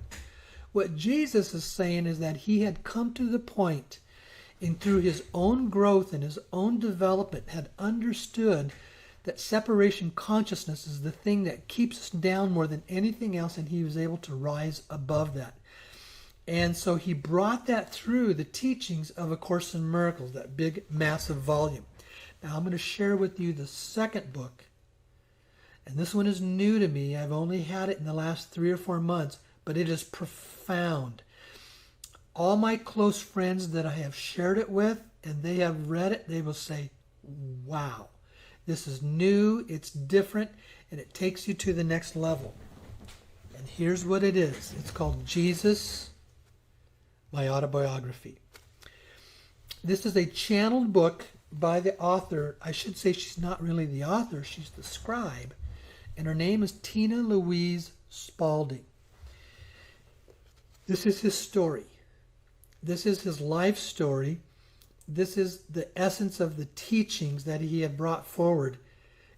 What Jesus is saying is that he had come to the point, and through his own growth and his own development, had understood that separation consciousness is the thing that keeps us down more than anything else, and he was able to rise above that. And so he brought that through the teachings of A Course in Miracles, that big, massive volume. Now I'm going to share with you the second book. And this one is new to me. I've only had it in the last 3 or 4 months, but it is profound. All my close friends that I have shared it with, and they have read it, they will say, wow, this is new, it's different, and it takes you to the next level. And here's what it is. It's called Jesus, My Autobiography. This is a channeled book by the author. I should say she's not really the author, she's the scribe. And her name is Tina Louise Spalding. This is his story. This is his life story. This is the essence of the teachings that he had brought forward.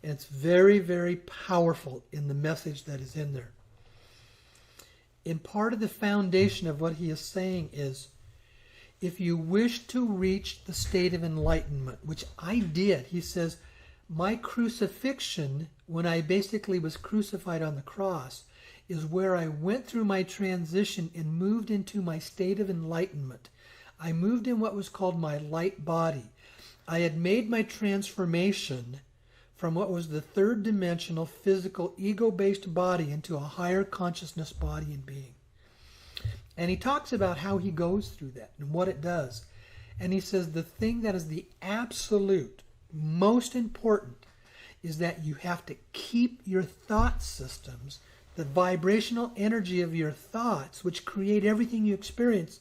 And it's very, very powerful in the message that is in there. And part of the foundation of what he is saying is, if you wish to reach the state of enlightenment, which I did, he says, my crucifixion, when I basically was crucified on the cross, is where I went through my transition and moved into my state of enlightenment. I moved in what was called my light body. I had made my transformation from what was the third dimensional physical ego-based body into a higher consciousness body and being. And he talks about how he goes through that and what it does. And he says the thing that is the absolute most important is that you have to keep your thought systems, the vibrational energy of your thoughts, which create everything you experience,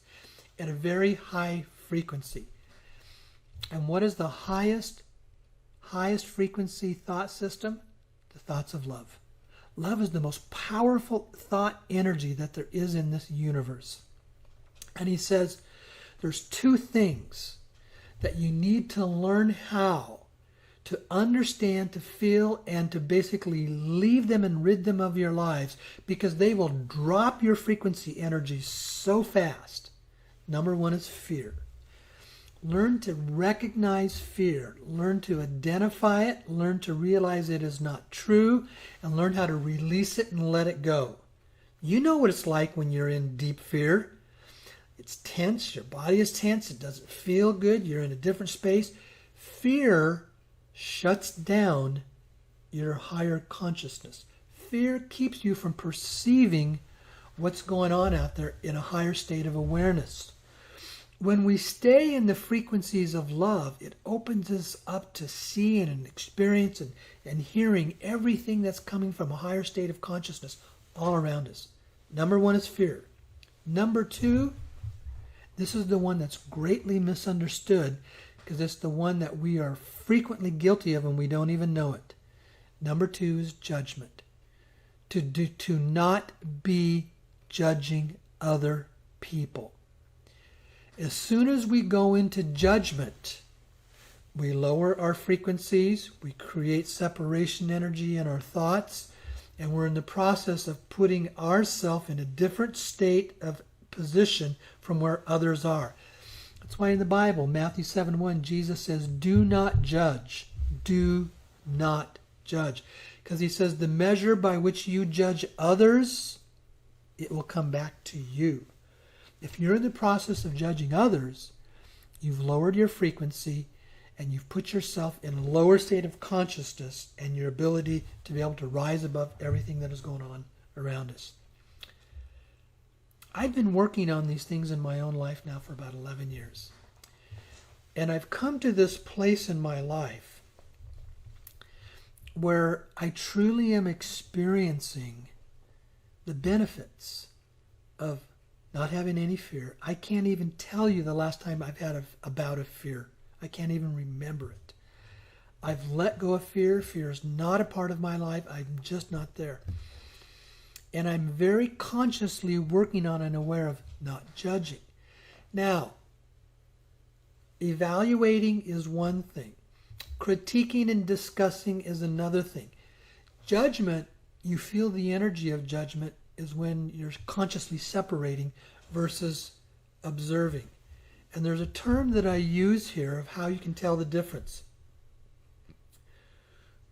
at a very high frequency. And what is the highest frequency thought system? The thoughts of love. Love is the most powerful thought energy that there is in this universe. And he says there's 2 things that you need to learn how to understand, to feel, and to basically leave them and rid them of your lives, because they will drop your frequency energy so fast. Number 1 is fear. Learn to recognize fear. Learn to identify it. Learn to realize it is not true. And learn how to release it and let it go. You know what it's like when you're in deep fear. It's tense. Your body is tense. It doesn't feel good. You're in a different space. Fear shuts down your higher consciousness. Fear keeps you from perceiving what's going on out there in a higher state of awareness. When we stay in the frequencies of love, it opens us up to seeing and experience and hearing everything that's coming from a higher state of consciousness all around us. Number 1 is fear. Number 2, this is the one that's greatly misunderstood, because it's the one that we are frequently guilty of and we don't even know it. Number 2 is judgment. To not be judging other people. As soon as we go into judgment, we lower our frequencies, we create separation energy in our thoughts, and we're in the process of putting ourselves in a different state of position from where others are. That's why in the Bible, Matthew 7:1, Jesus says, do not judge. Do not judge. Because he says, the measure by which you judge others, it will come back to you. If you're in the process of judging others, you've lowered your frequency and you've put yourself in a lower state of consciousness and your ability to be able to rise above everything that is going on around us. I've been working on these things in my own life now for about 11 years. And I've come to this place in my life where I truly am experiencing the benefits of not having any fear. I can't even tell you the last time I've had a bout of fear. I can't even remember it. I've let go of fear. Fear is not a part of my life. I'm just not there. And I'm very consciously working on and aware of not judging. Now, evaluating is one thing. Critiquing and discussing is another thing. Judgment, you feel the energy of judgment is when you're consciously separating versus observing. And there's a term that I use here of how you can tell the difference.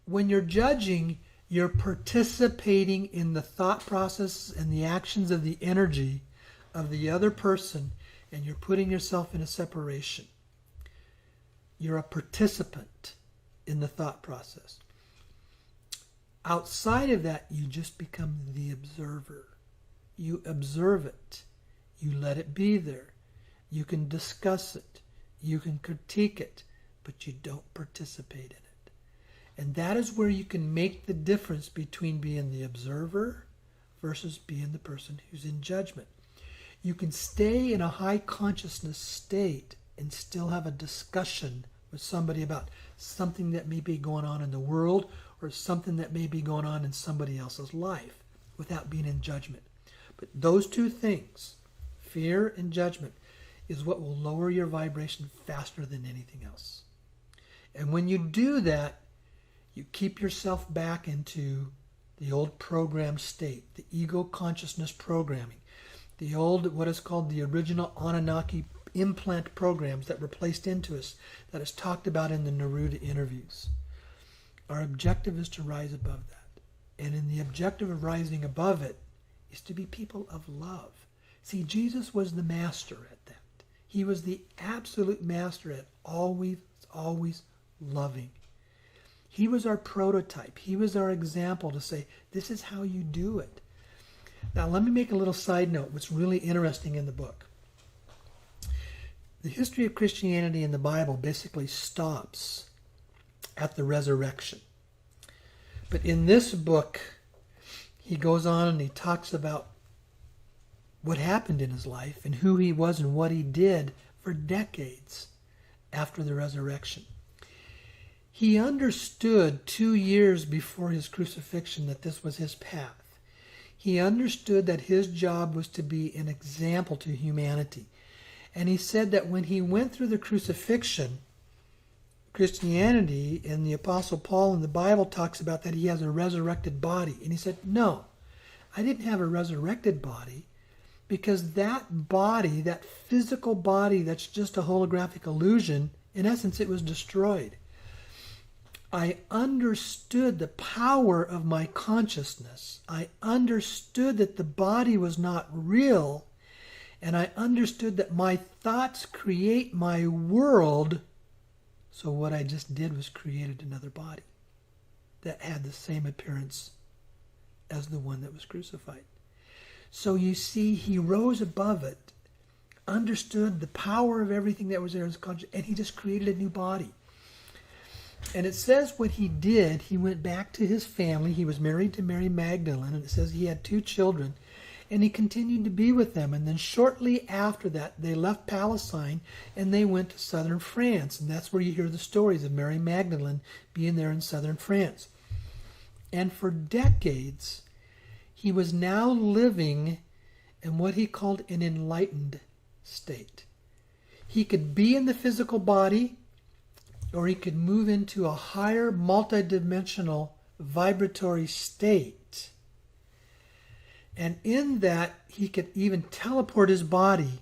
When you're judging, you're participating in the thought process and the actions of the energy of the other person, and you're putting yourself in a separation. You're a participant in the thought process. Outside of that, you just become the observer. You observe it. You let it be there. You can discuss it. You can critique it, but you don't participate in it. And that is where you can make the difference between being the observer versus being the person who's in judgment. You can stay in a high consciousness state and still have a discussion with somebody about something that may be going on in the world or something that may be going on in somebody else's life without being in judgment. But those two things, fear and judgment, is what will lower your vibration faster than anything else. And when you do that, you keep yourself back into the old program state, the ego consciousness programming, the old, what is called the original Anunnaki implant programs that were placed into us, that is talked about in the Neruda interviews. Our objective is to rise above that. And in the objective of rising above it is to be people of love. See, Jesus was the master at that. He was the absolute master at always loving. He was our prototype. He was our example to say, this is how you do it. Now, let me make a little side note, what's really interesting in the book. The history of Christianity in the Bible basically stops at the resurrection. But in this book, he goes on and he talks about what happened in his life and who he was and what he did for decades after the resurrection. He understood 2 years before his crucifixion that this was his path. He understood that his job was to be an example to humanity. And he said that when he went through the crucifixion, Christianity and the Apostle Paul in the Bible talks about that he has a resurrected body. And he said, no, I didn't have a resurrected body, because that body, that physical body that's just a holographic illusion, in essence, it was destroyed. I understood the power of my consciousness. I understood that the body was not real, and I understood that my thoughts create my world. So what I just did was created another body that had the same appearance as the one that was crucified. So you see, he rose above it, understood the power of everything that was there in his conscious, and he just created a new body. And it says what he did, he went back to his family. He was married to Mary Magdalene, and it says he had 2 children, and he continued to be with them. And then shortly after that, they left Palestine, and they went to southern France. And that's where you hear the stories of Mary Magdalene being there in southern France. And for decades, he was now living in what he called an enlightened state. He could be in the physical body, or he could move into a higher multidimensional vibratory state. And in that, he could even teleport his body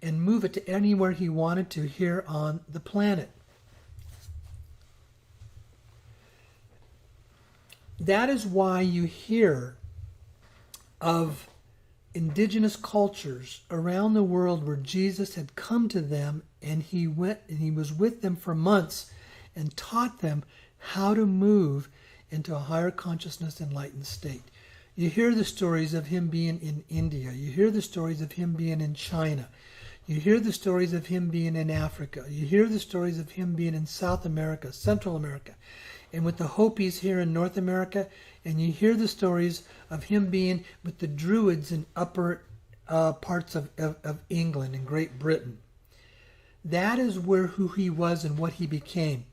and move it to anywhere he wanted to here on the planet. That is why you hear of indigenous cultures around the world where Jesus had come to them, and he went and he was with them for months and taught them how to move into a higher consciousness enlightened state. You hear the stories of him being in India. You hear the stories of him being in China. You hear the stories of him being in Africa. You hear the stories of him being in South America, Central America, and with the Hopis here in North America. And you hear the stories of him being with the Druids in upper parts of England and Great Britain. That is who he was and what he became.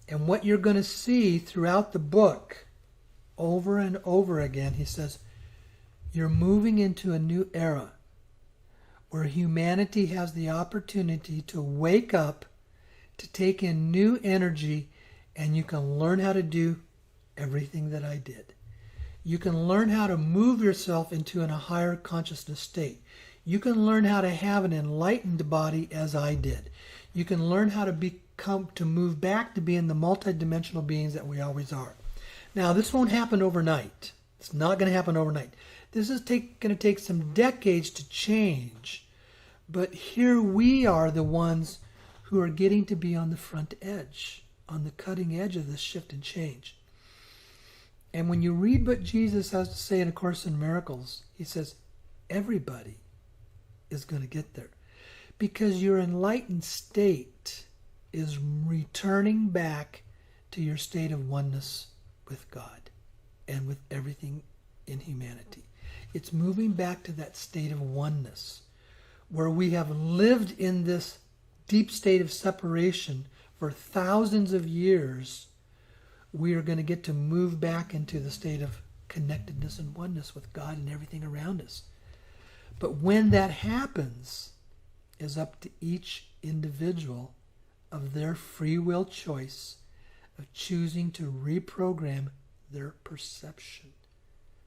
And what you're going to see throughout the book, over and over again, he says, you're moving into a new era where humanity has the opportunity to wake up, to take in new energy, and you can learn how to do everything that I did. You can learn how to move yourself into a higher consciousness state. You can learn how to have an enlightened body as I did. You can learn how to move back to being the multidimensional beings that we always are. Now, this won't happen overnight. It's not going to happen overnight. This is going to take some decades to change. But here we are, the ones who are getting to be on the front edge, on the cutting edge of this shift and change. And when you read what Jesus has to say in A Course in Miracles, he says, everybody is going to get there. Because your enlightened state is returning back to your state of oneness with God and with everything in humanity. It's moving back to that state of oneness where we have lived in this deep state of separation for thousands of years. We are going to get to move back into the state of connectedness and oneness with God and everything around us. But when that happens, is up to each individual of their free will choice of choosing to reprogram their perception.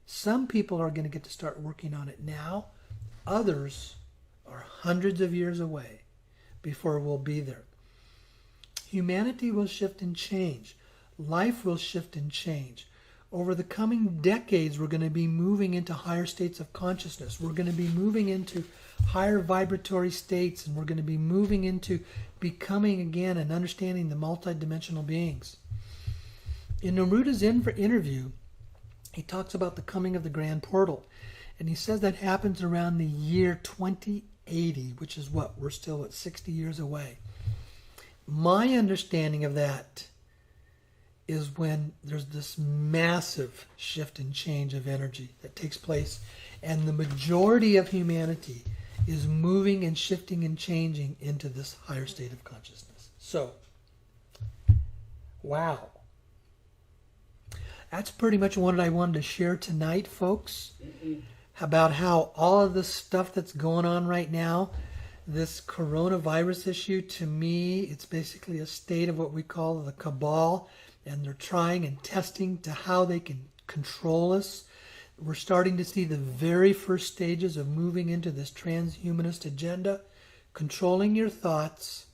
Some people are going to get to start working on it now. Others are hundreds of years away before we'll be there. Humanity will shift and change. Life will shift and change. Over the coming decades, we're going to be moving into higher states of consciousness. We're going to be moving into higher vibratory states, and we're going to be moving into becoming again and understanding the multidimensional beings. In Neruda's interview, he talks about the coming of the Grand Portal, and he says that happens around the year 2080, which is what? We're still at 60 years away. My understanding of that is when there's this massive shift and change of energy that takes place, and the majority of humanity is moving and shifting and changing into this higher state of consciousness. So, wow. That's pretty much what I wanted to share tonight, folks, about how all of this stuff that's going on right now, this coronavirus issue, to me, it's basically a state of what we call the Cabal, and they're trying and testing to how they can control us. We're starting to see the very first stages of moving into this transhumanist agenda, controlling your thoughts,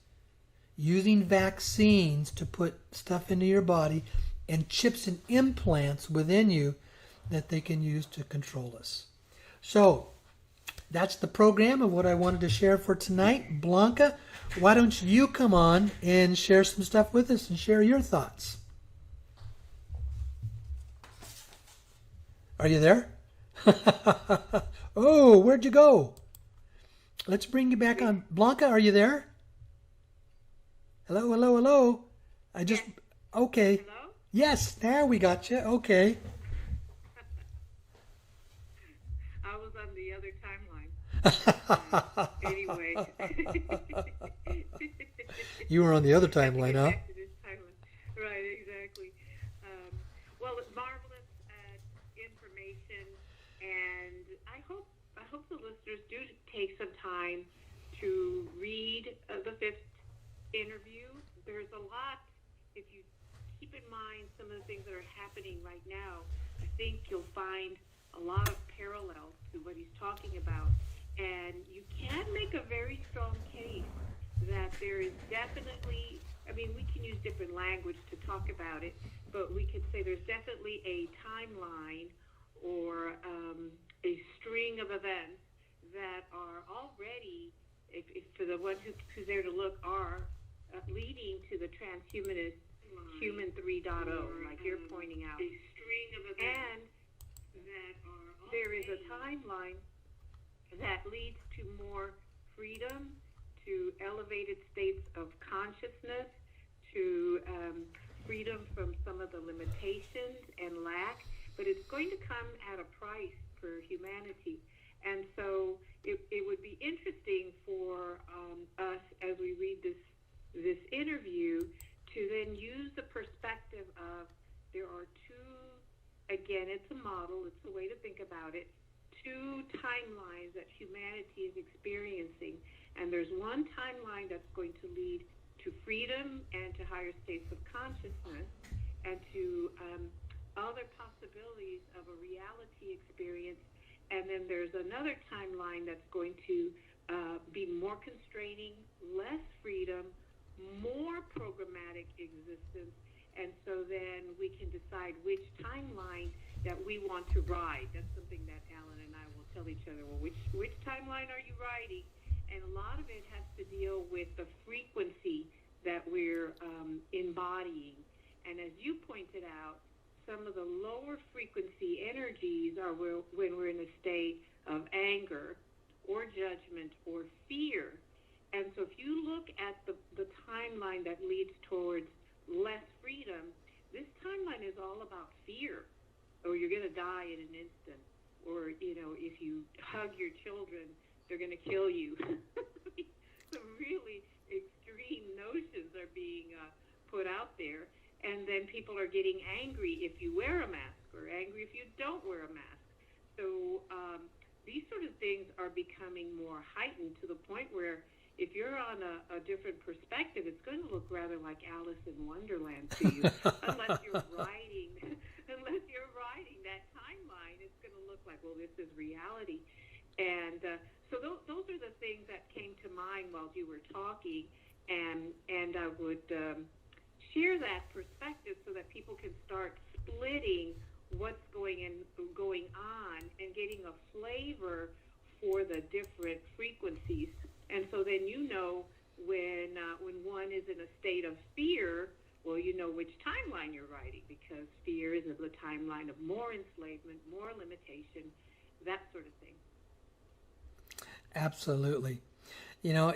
using vaccines to put stuff into your body, and chips and implants within you that they can use to control us. So, that's the program of what I wanted to share for tonight. Blanca, why don't you come on and share some stuff with us and share your thoughts? Are you there? Oh, where'd you go? Let's bring you back on. Blanca, are you there? Hello, hello, hello. Okay. Hello? Yes, now we got you. Okay. I was on the other timeline. Anyway. You were on the other timeline, huh? Right, exactly. Well, it's marvelous information, and I hope the listeners do take some time to read the 5th interview. There's a lot. If you keep in mind some of the things that are happening right now, I think you'll find a lot of parallels to what he's talking about. And you can make a very strong case that there is definitely, I mean, we can use different language to talk about it, but we could say there's definitely a timeline or a string of events that are already, if for the one who's there to look, are leading to the transhumanist human 3.0, like you're pointing out. And there is a timeline that leads to more freedom, to elevated states of consciousness, to freedom from some of the limitations and lack, but it's going to come at a price for humanity. And so it would be interesting for us, as we read this interview, to then use the perspective of there are two, again, it's a model, it's a way to think about it, two timelines that humanity is experiencing. And there's one timeline that's going to lead to freedom and to higher states of consciousness and to other possibilities of a reality experience. And then there's another timeline that's going to be more constraining, less freedom, more programmatic existence. And so then we can decide which timeline that we want to ride. That's something that Alan and I will tell each other, well, which timeline are you riding? And a lot of it has to deal with the frequency that we're embodying. And as you pointed out, some of the lower frequency energies are when we're in a state of anger or judgment or fear. And so if you look at the timeline that leads towards less freedom, this timeline is all about fear, or you're going to die in an instant, or, you know, if you hug your children, they're going to kill you. Some really extreme notions are being put out there. And then people are getting angry if you wear a mask, or angry if you don't wear a mask. So these sort of things are becoming more heightened to the point where if you're on a different perspective, it's going to look rather like Alice in Wonderland to you. unless you're riding that timeline, it's going to look like, well, this is reality. And so those are the things that came to mind while you were talking, and I would share that perspective so that people can start splitting what's going on and getting a flavor for the different frequencies. And so then you know when one is in a state of fear, well, you know which timeline you're riding, because fear is the timeline of more enslavement, more limitation, that sort of thing. Absolutely. You know,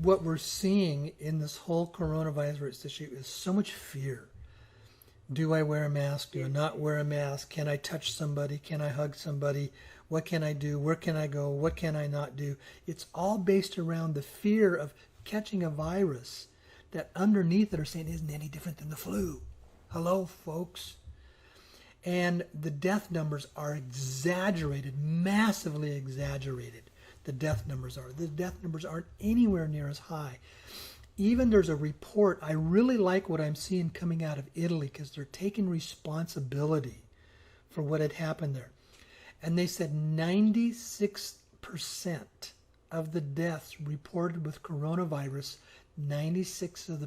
what we're seeing in this whole coronavirus issue is so much fear. Do I wear a mask? Do I not wear a mask? Can I touch somebody? Can I hug somebody? What can I do? Where can I go? What can I not do? It's all based around the fear of catching a virus that underneath it are saying isn't any different than the flu. Hello, folks. And the death numbers are exaggerated, massively exaggerated. The death numbers are. The death numbers aren't anywhere near as high. Even there's a report, I really like what I'm seeing coming out of Italy, because they're taking responsibility for what had happened there. And they said 96% of the deaths reported with coronavirus, 96% of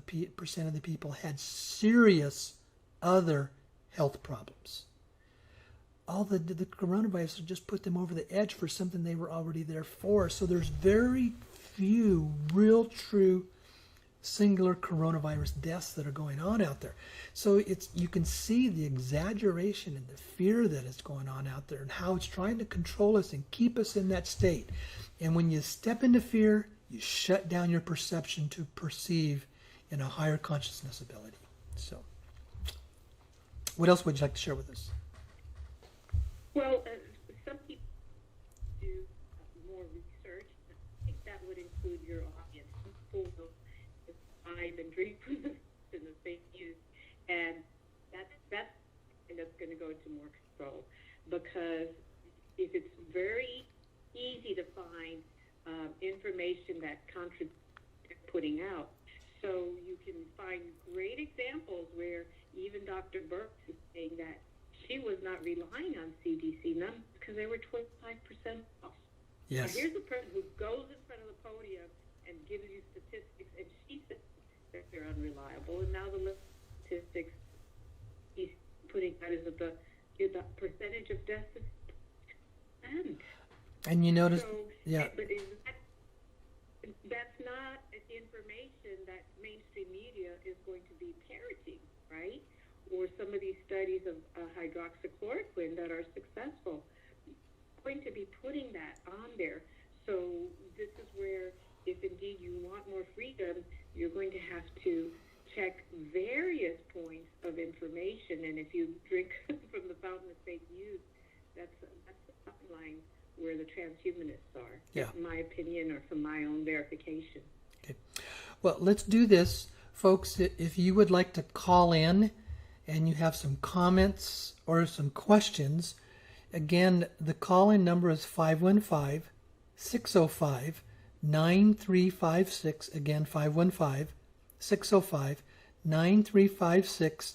the people had serious other health problems. All the coronavirus just put them over the edge for something they were already there for. So there's very few real true singular coronavirus deaths that are going on out there. So you can see the exaggeration and the fear that is going on out there and how it's trying to control us and keep us in that state. And when you step into fear, you shut down your perception to perceive in a higher consciousness ability. So what else would you like to share with us? Well, some people do more research. I think that would include your audience. People will vibe and drink from the fake news, and that's going to go into more control, because if it's very easy to find information that contradicts putting out, so you can find great examples where even Dr. Burke is saying that she was not relying on CDC numbers because they were 25% off. Yes. Now, here's a person who goes in front of the podium and gives you statistics, and she says that they're unreliable, and now the statistics he's putting out is that the percentage of deaths is 10%. And you notice, So, yeah. but that's not the information that mainstream media is going to be parroting, right? Or some of these studies of hydroxychloroquine that are successful, going to be putting that on there. So this is where, if indeed you want more freedom, you're going to have to check various points of information. And if you drink from the fountain of fake news, that's the timeline where the transhumanists are, in my opinion, or from my own verification. Okay. Well, let's do this, folks. If you would like to call in and you have some comments or some questions, again, the call-in number is 515-605-9356. Again, 515-605-9356.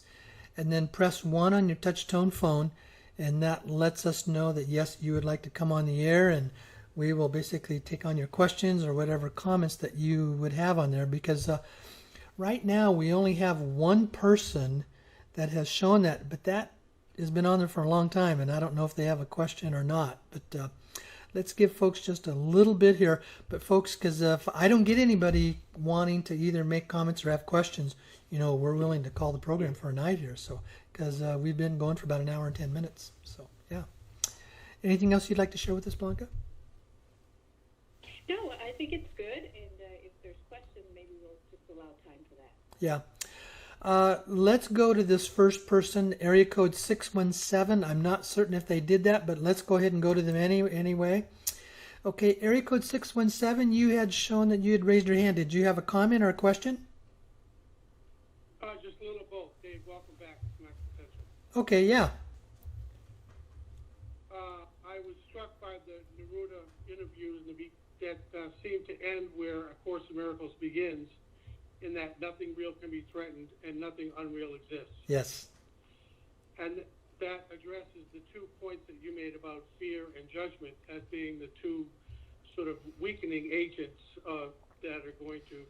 And then press 1 on your touch-tone phone, and that lets us know that, yes, you would like to come on the air, and we will basically take on your questions or whatever comments that you would have on there, because right now we only have one person that has shown that, but that has been on there for a long time, and I don't know if they have a question or not. But let's give folks just a little bit here. But folks, because if I don't get anybody wanting to either make comments or have questions, we're willing to call the program for a night here. So, because we've been going for about an hour and 10 minutes. So, yeah. Anything else you'd like to share with us, Blanca? No, I think it's good, and if there's questions, maybe we'll just allow time for that. Yeah. Let's go to this first person, area code 617. I'm not certain if they did that, but let's go ahead and go to them anyway. Okay, area code 617, you had shown that you had raised your hand. Did you have a comment or a question? Just a little both. Dave, welcome back to Max Potential. Okay, yeah. I was struck by the Neruda interviews that seemed to end where A Course in Miracles begins, in that nothing real can be threatened and nothing unreal exists. Yes. And that addresses the 2 points that you made about fear and judgment as being the two sort of weakening agents that are going to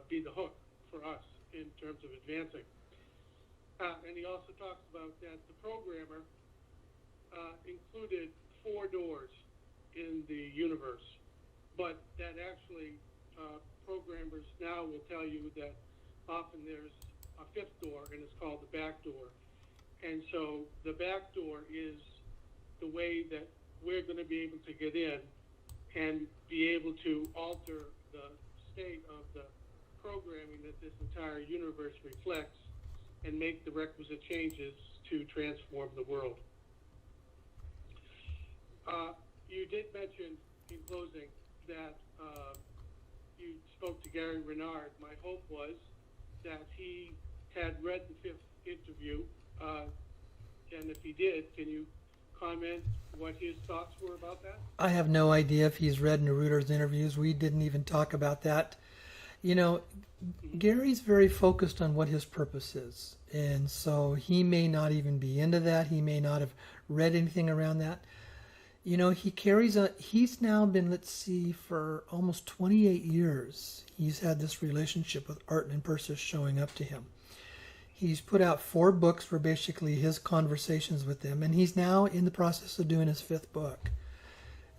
be the hook for us in terms of advancing. And he also talks about that the programmer included 4 doors in the universe, but that actually programmers now will tell you that often there's a 5th door, and it's called the back door. And so the back door is the way that we're going to be able to get in and be able to alter the state of the programming that this entire universe reflects and make the requisite changes to transform the world. You did mention in closing that you spoke to Gary Reynard. My hope was that he had read the 5th interview, and if he did, can you comment what his thoughts were about that? I have no idea if he's read Neruda's interviews. We didn't even talk about that. Gary's very focused on what his purpose is, and so he may not even be into that. He may not have read anything around that. He's now been, for almost 28 years, he's had this relationship with Art and Persis showing up to him. He's put out 4 books for basically his conversations with them, and he's now in the process of doing his 5th book.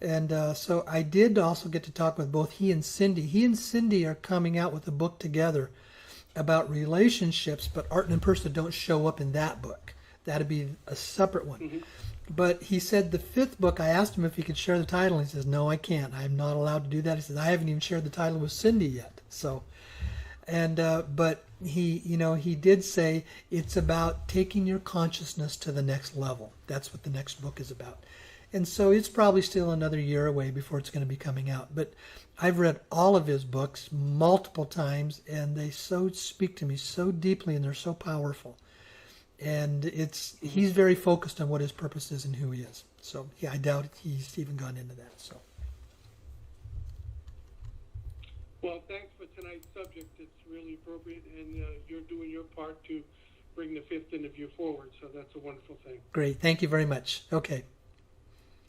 And so I did also get to talk with both he and Cindy. He and Cindy are coming out with a book together about relationships, but Art and Persis don't show up in that book. That'd be a separate one. Mm-hmm. But he said the 5th book, I asked him if he could share the title, and he says, no, I can't. I'm not allowed to do that. He says, I haven't even shared the title with Cindy yet. So, and but he did say it's about taking your consciousness to the next level. That's what the next book is about. And so it's probably still another year away before it's going to be coming out. But I've read all of his books multiple times, and they so speak to me so deeply, and they're so powerful. And he's very focused on what his purpose is and who he is. So, yeah, I doubt he's even gone into that. So, well, thanks for tonight's subject. It's really appropriate, and you're doing your part to bring the 5th interview forward. So that's a wonderful thing. Great. Thank you very much. Okay.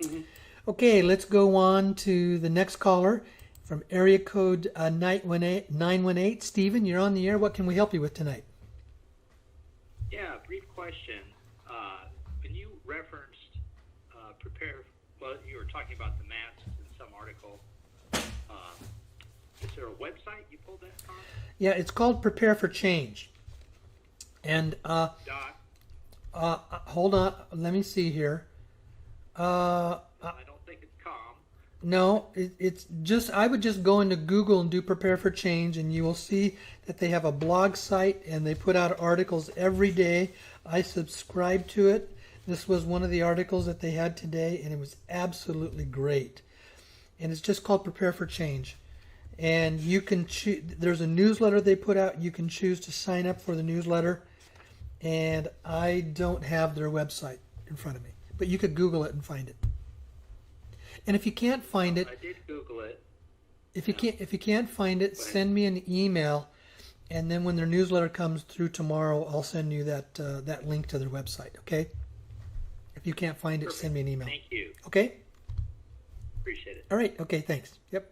Mm-hmm. Okay, let's go on to the next caller from area code 918. Stephen, you're on the air. What can we help you with tonight? Yeah, brief question. When you referenced you were talking about the masks in some article. Is there a website you pulled that from? Yeah, it's called Prepare for Change. And hold on, let me see here. I don't think it's calm. No, it's just, I would just go into Google and do Prepare for Change, and you will see that they have a blog site and they put out articles every day. I subscribe to it. This was one of the articles that they had today, and it was absolutely great. And it's just called Prepare for Change. And you can choose, there's a newsletter they put out. You can choose to sign up for the newsletter. And I don't have their website in front of me, but you could Google it and find it. And if you can't find it, I did Google it. If you can't find it, send me an email, and then when their newsletter comes through tomorrow, I'll send you that link to their website. Okay? If you can't find it, Perfect. send me an email. Thank you. Okay? Appreciate it. All right. Okay. Thanks. Yep.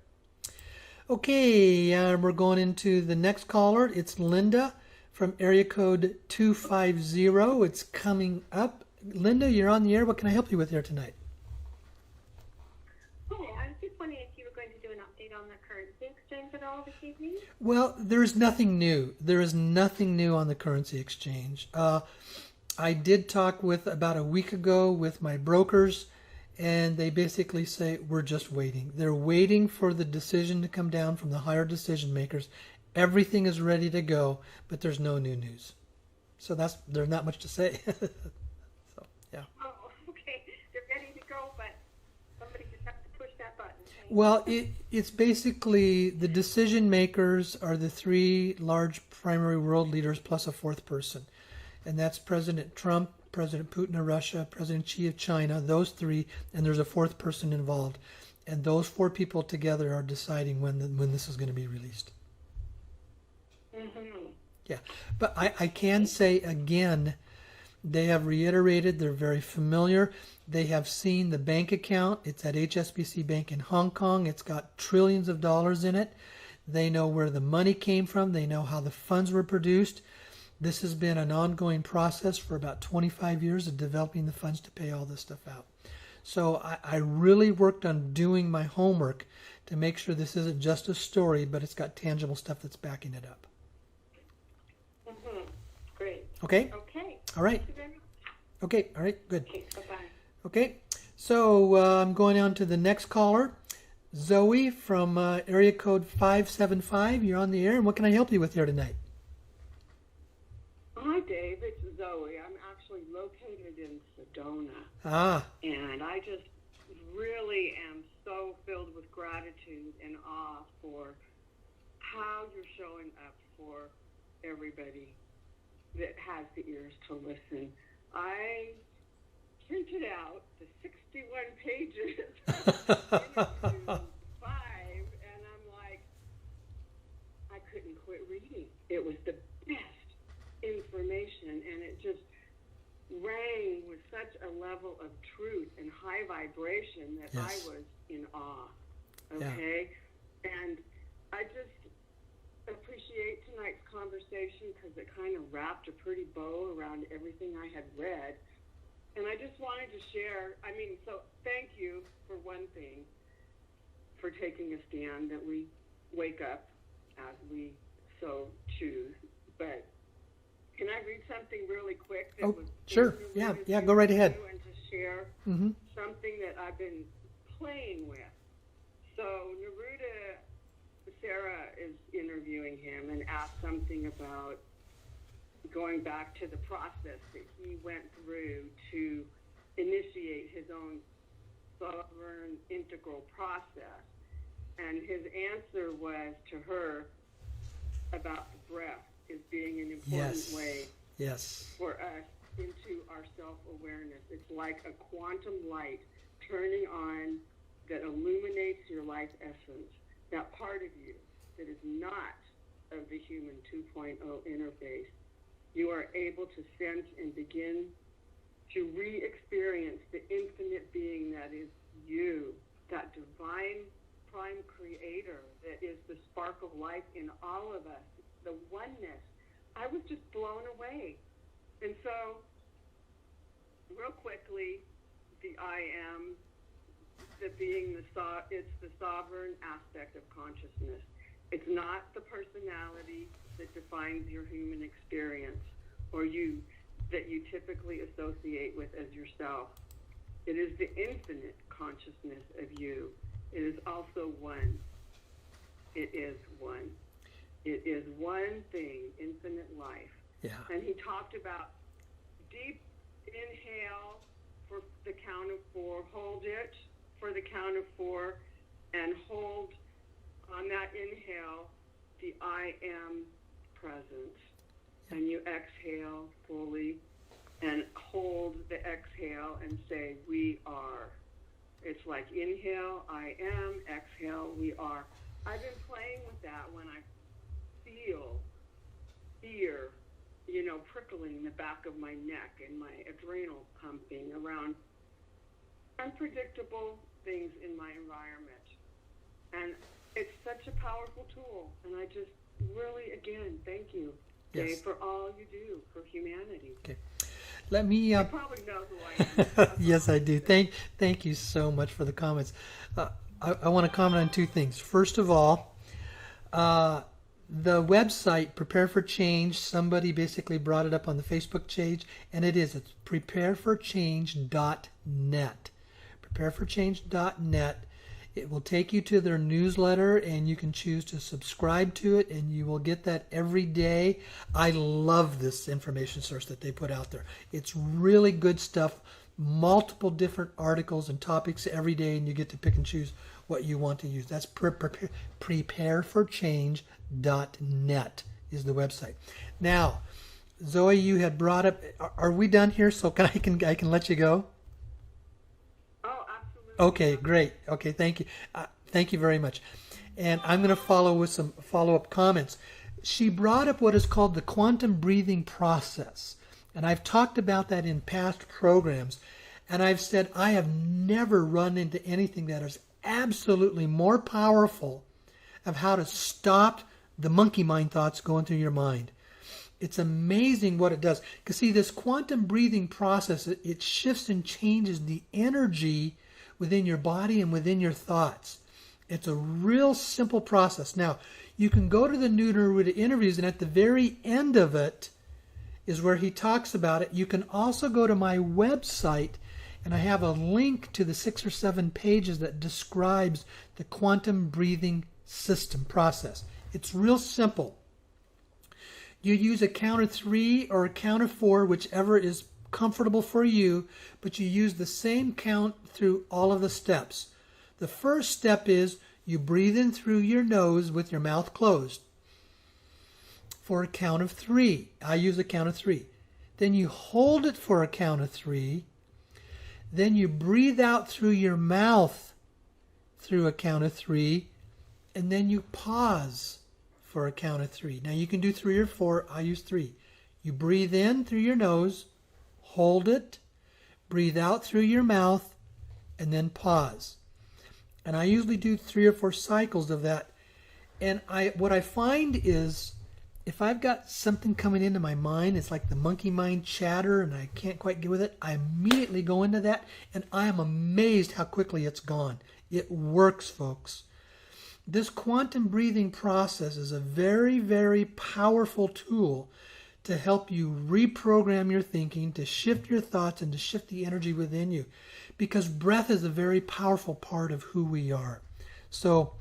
Okay. We're going into the next caller. It's Linda from area code 250. It's coming up. Linda, you're on the air. What can I help you with here tonight? Hi, I was just wondering if you were going to do an update on the currency exchange at all this evening. Well, there's nothing new. There is nothing new on the currency exchange. I did talk about a week ago with my brokers, and they basically say we're just waiting. They're waiting for the decision to come down from the higher decision makers. Everything is ready to go, but there's no new news. So there's not much to say. So, yeah. Oh, okay. They're ready to go, but somebody just has to push that button. Well, it's basically the decision makers are the three large primary world leaders plus a fourth person. And that's President Trump, President Putin of Russia, President Xi of China, those three, and there's a fourth person involved. And those four people together are deciding when this is going to be released. Mm-hmm. Yeah, but I can say again, they have reiterated they're very familiar. They have seen the bank account. It's at HSBC Bank in Hong Kong. It's got trillions of dollars in it. They know where the money came from. They know how the funds were produced. This has been an ongoing process for about 25 years of developing the funds to pay all this stuff out. So I really worked on doing my homework to make sure this isn't just a story, but it's got tangible stuff that's backing it up. Mm-hmm. Great. Okay? Okay. All right. Thank you very much. Okay. All right. Good. Okay, bye-bye. Okay. So I'm going on to the next caller. Zoe from area code 575. You're on the air. And what can I help you with here tonight? Hi, Dave. It's Zoe. I'm actually located in Sedona. Ah. And I just really am so filled with gratitude and awe for how you're showing up for everybody that has the ears to listen. I printed out the 61 pages into 5, and I'm like, I couldn't quit reading. It was the best information, and it just rang with such a level of truth and high vibration that Yes. I was in awe. Okay? Yeah. And I just appreciate tonight's conversation because it kind of wrapped a pretty bow around everything I had read. And I just wanted to share, so thank you for one thing, for taking a stand that we wake up as we so choose. But can I read something really quick? That was sure. Yeah, go right ahead. And to share something that I've been playing with. So Neruda, Sarah is interviewing him and asked something about going back to the process that he went through to initiate his own sovereign integral process. And his answer was to her about the breath as being an important way for us into our self-awareness. It's like a quantum light turning on that illuminates your life essence, that part of you that is not of the human 2.0 interface. you are able to sense and begin to re-experience the infinite being that is you, that divine prime creator that is the spark of life in all of us, the oneness. I was just blown away. And so, real quickly, the I am, the being, it's the sovereign aspect of consciousness. It's not the personality that defines your human experience or you that you typically associate with as yourself. It is the infinite consciousness of you. It is also one. It is one. It is one thing, infinite life. Yeah. And he talked about deep inhale for the count of 4, hold it for the count of 4, and hold on that inhale the I am present. And you exhale fully and hold the exhale and say, we are. It's like inhale, I am, exhale, we are. I've been playing with that when I feel fear, prickling the back of my neck and my adrenal pumping around unpredictable things in my environment. And it's such a powerful tool. And I just really, again, thank you, Dave, Yes. for all you do for humanity. Okay. Let me. You probably know who I am. Yes, I do. Thank you so much for the comments. I want to comment on two things. First of all, the website Prepare for Change. Somebody basically brought it up on the Facebook page, and it's prepareforchange.net. Prepareforchange.net. It will take you to their newsletter, and you can choose to subscribe to it, and you will get that every day. I love this information source that they put out there. It's really good stuff, multiple different articles and topics every day, and you get to pick and choose what you want to use. That's prepareforchange.net is the website. Now, Zoe, you had brought up, are we done here? So I can let you go? Okay, great. Okay, thank you. Thank you very much. And I'm going to follow with some follow-up comments. She brought up what is called the quantum breathing process. And I've talked about that in past programs. And I've said I have never run into anything that is absolutely more powerful of how to stop the monkey mind thoughts going through your mind. It's amazing what it does. Because see, this quantum breathing process, it shifts and changes the energy within your body and within your thoughts. It's a real simple process. Now, you can go to the Neruda interviews, and at the very end of it is where he talks about it. You can also go to my website, and I have a link to the 6 or 7 pages that describes the quantum breathing system process. It's real simple. You use a count of 3 or a count of 4, whichever is comfortable for you, but you use the same count through all of the steps. The first step is you breathe in through your nose with your mouth closed for a count of 3. I use a count of 3. Then you hold it for a count of 3. Then you breathe out through your mouth through a count of 3, and then you pause for a count of 3. Now you can do 3 or 4. I use 3. You breathe in through your nose, hold it, breathe out through your mouth, and then pause. And I usually do 3 or 4 cycles of that. And what I find is if I've got something coming into my mind, it's like the monkey mind chatter and I can't quite get with it, I immediately go into that, and I am amazed how quickly it's gone. It works, folks. This quantum breathing process is a very, very powerful tool to help you reprogram your thinking, to shift your thoughts, and to shift the energy within you. Because breath is a very powerful part of who we are. So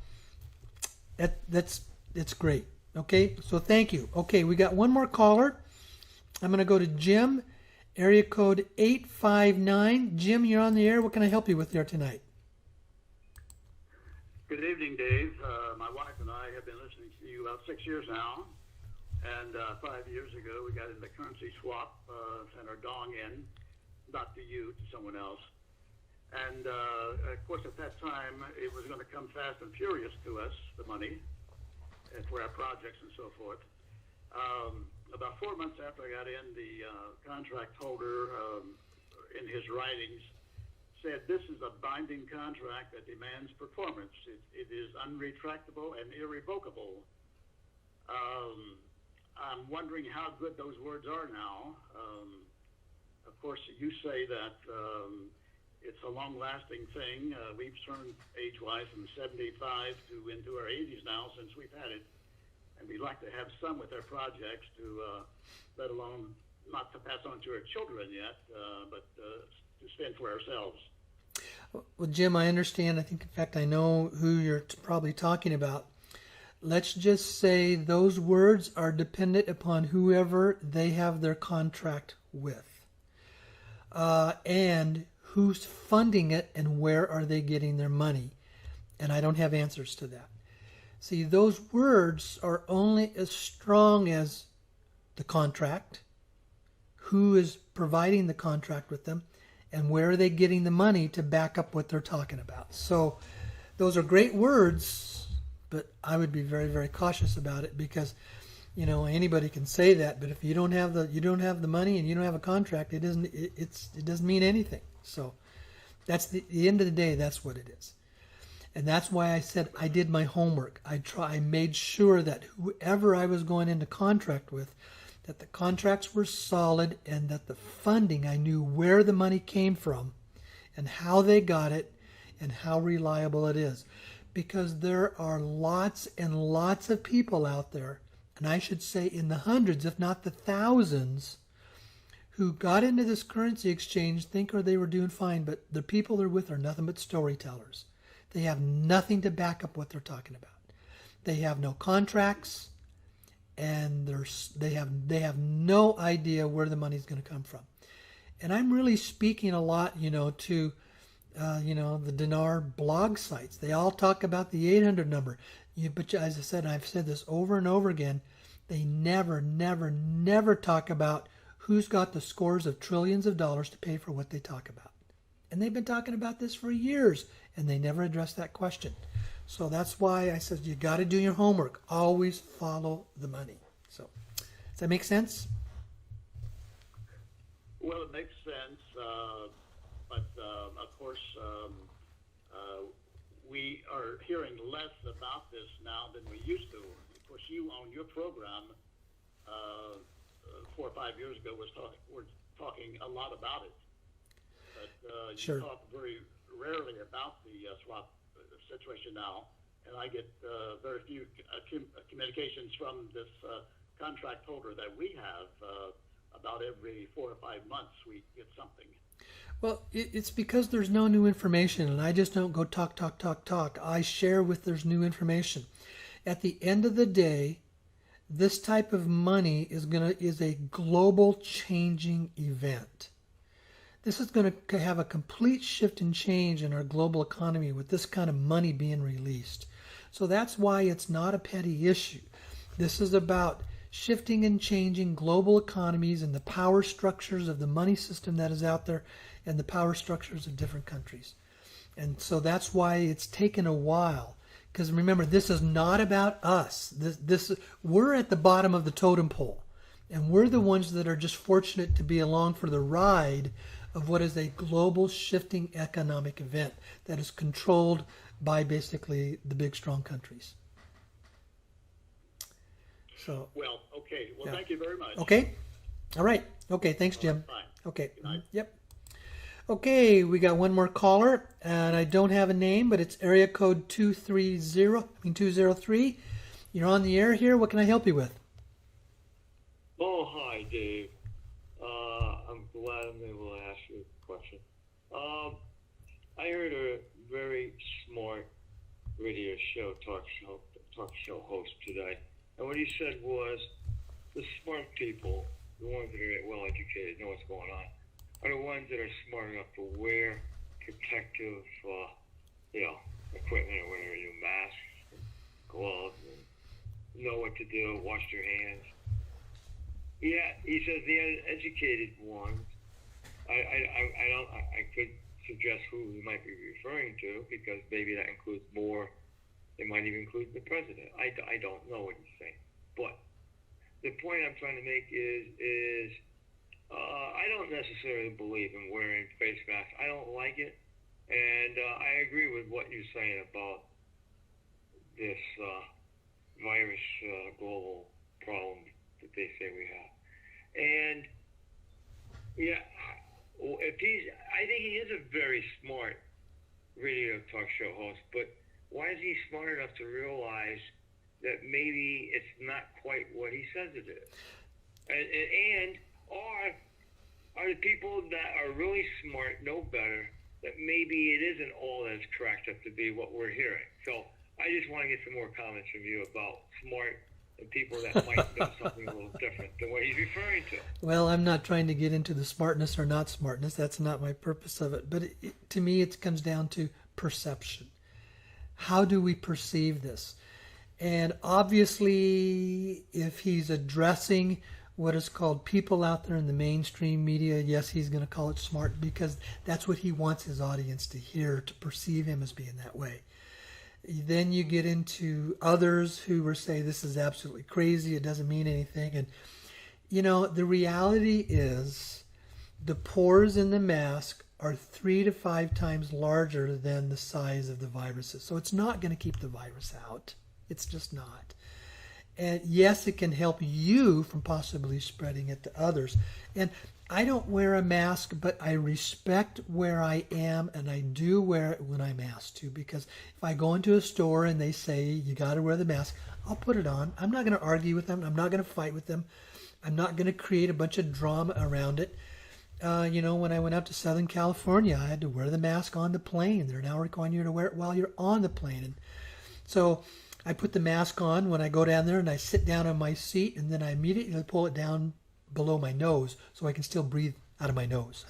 it's great. Okay, so thank you. Okay, we got one more caller. I'm going to go to Jim, area code 859. Jim, you're on the air. What can I help you with there tonight? Good evening, Dave. My wife and I have been listening to you about 6 years now. And 5 years ago, we got into currency swap, sent our dong in, not to you, to someone else. And, of course, at that time, it was going to come fast and furious to us, the money, for our projects and so forth. about 4 months after I got in, the contract holder, in his writings, said this is a binding contract that demands performance. It is unretractable and irrevocable. I'm wondering how good those words are now. Of course, you say that it's a long-lasting thing. We've turned age-wise from 75 to into our 80s now since we've had it. And we'd like to have some with our projects to, let alone, not to pass on to our children yet, but to spend for ourselves. Well, Jim, I understand. I think, in fact, I know who you're probably talking about. Let's just say those words are dependent upon whoever they have their contract with. And who's funding it and where are they getting their money. And I don't have answers to that. See, those words are only as strong as the contract, who is providing the contract with them, and where are they getting the money to back up what they're talking about. So those are great words, but I would be very, very cautious about it because, you know, anybody can say that, but if you don't have the money and you don't have a contract, it doesn't mean anything. So that's the end of the day, that's what it is. And that's why I said I did my homework. I made sure that whoever I was going into contract with, that the contracts were solid and that the funding, I knew where the money came from and how they got it and how reliable it is. Because there are lots and lots of people out there, and I should say in the hundreds, if not the thousands, who got into this currency exchange thinking they were doing fine, but the people they're with are nothing but storytellers. They have nothing to back up what they're talking about. They have no contracts, and they have no idea where the money's going to come from. And I'm really speaking a lot, to the dinar blog sites. They all talk about the 800 number. But as I said, I've said this over and over again, they never, never, never talk about who's got the scores of trillions of dollars to pay for what they talk about. And they've been talking about this for years, and they never address that question. So that's why I said you got to do your homework. Always follow the money. So does that make sense? Well, it makes sense, but of course, we are hearing less about this now than we used to. Of course, you on your program 4 or 5 years ago were talking a lot about it, but Sure. You talk very rarely about the swap situation now, and I get very few communications from this contract holder that we have. About every 4 or 5 months we get something. Well, it's because there's no new information, and I just don't go talk. I share with there's new information. At the end of the day, this type of money is a global changing event. This is going to have a complete shift and change in our global economy with this kind of money being released. So that's why it's not a petty issue. This is about shifting and changing global economies and the power structures of the money system that is out there and the power structures of different countries. And so that's why it's taken a while. Because remember, this is not about us. We're at the bottom of the totem pole. And we're the ones that are just fortunate to be along for the ride of what is a global shifting economic event that is controlled by basically the big, strong countries. So. Well, okay. Well, Yeah. Thank you very much. Okay. All right. Okay. Thanks, Jim. Fine. Okay. Good night. Yep. Okay. We got one more caller, and I don't have a name, but it's area code 203. You're on the air here. What can I help you with? Oh, hi, Dave. I'm glad I'm able to ask you a question. I heard a very smart radio show, talk show host today, and what he said was the smart people, the ones that are well educated, know what's going on, are the ones that are smart enough to wear protective, equipment or whatever, masks, gloves, and know what to do, wash their hands. Yeah, he says the educated ones. I could suggest who he might be referring to because maybe that includes more. It might even include the president. I don't know what he's saying, but the point I'm trying to make is I don't necessarily believe in wearing face masks. I don't like it, and I agree with what you're saying about this virus global problem that they say we have. And yeah, I think he is a very smart radio talk show host, but why is he smart enough to realize that maybe it's not quite what he says it is? And are the people that are really smart know better that maybe it isn't all that it's cracked up to be what we're hearing? So I just want to get some more comments from you about smart and people that might know something a little different than what he's referring to. Well, I'm not trying to get into the smartness or not smartness. That's not my purpose of it. But to me, it comes down to perception. How do we perceive this? And obviously, if he's addressing what is called people out there in the mainstream media, yes, he's going to call it smart because that's what he wants his audience to hear, to perceive him as being that way. Then you get into others who will say this is absolutely crazy, it doesn't mean anything. And, you know, the reality is the pores in the mask are 3 to 5 times larger than the size of the viruses. So it's not going to keep the virus out. It's just not. And yes, it can help you from possibly spreading it to others. And I don't wear a mask, but I respect where I am, and I do wear it when I'm asked to, because if I go into a store and they say you got to wear the mask, I'll put it on. I'm not going to argue with them. I'm not going to fight with them. I'm not going to create a bunch of drama around it. You know, when I went out to Southern California, I had to wear the mask on the plane. They're now requiring you to wear it while you're on the plane. And so I put the mask on when I go down there and I sit down on my seat, and then I immediately pull it down below my nose so I can still breathe out of my nose.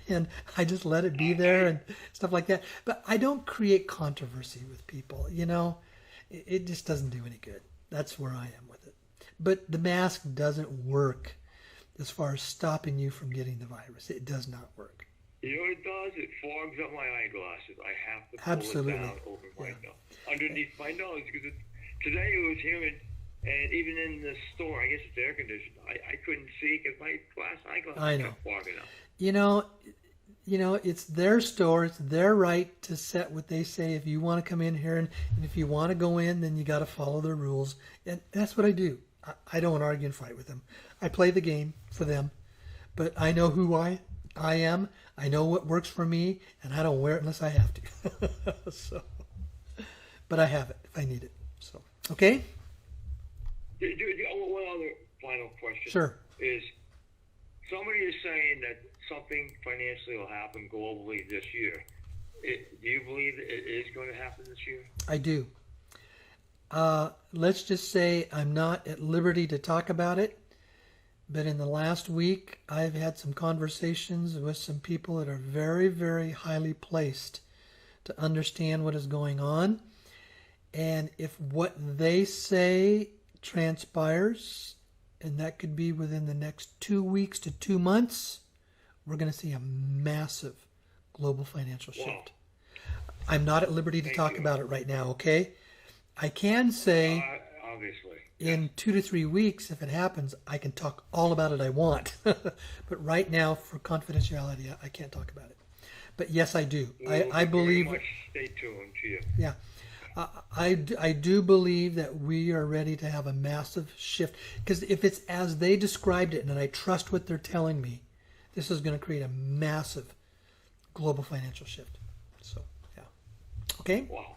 And I just let it be there and stuff like that. But I don't create controversy with people, you know. It just doesn't do any good. That's where I am with it. But the mask doesn't work as far as stopping you from getting the virus. It does not work. You know what it does? It fogs up my eyeglasses. I have to pull it down over my nose, underneath my nose, because today it was humid, and even in the store, I guess it's air conditioned, I couldn't see because my eyeglasses kept fogging up. You know, it's their store. It's their right to set what they say. If you want to come in here and if you want to go in, then you got to follow their rules. And that's what I do. I don't argue and fight with them. I play the game for them, but I know who I am. I know what works for me, and I don't wear it unless I have to. So, but I have it if I need it. So, okay. One other final question. Sure. Is somebody is saying that something financially will happen globally this year. Do you believe it is going to happen this year? I do. Let's just say I'm not at liberty to talk about it, but in the last week, I've had some conversations with some people that are very, very highly placed to understand what is going on. And if what they say transpires, and that could be within the next 2 weeks to 2 months, we're going to see a massive global financial shift. Wow. I'm not at liberty to talk about it right now, okay? I can say, obviously, in 2 to 3 weeks, if it happens, I can talk all about it I want. But right now, for confidentiality, I can't talk about it. But yes, I do. I believe. Very much stay tuned to you. Yeah. I do believe that we are ready to have a massive shift. Because if it's as they described it, and I trust what they're telling me, this is going to create a massive global financial shift. So, yeah. Okay? Wow. All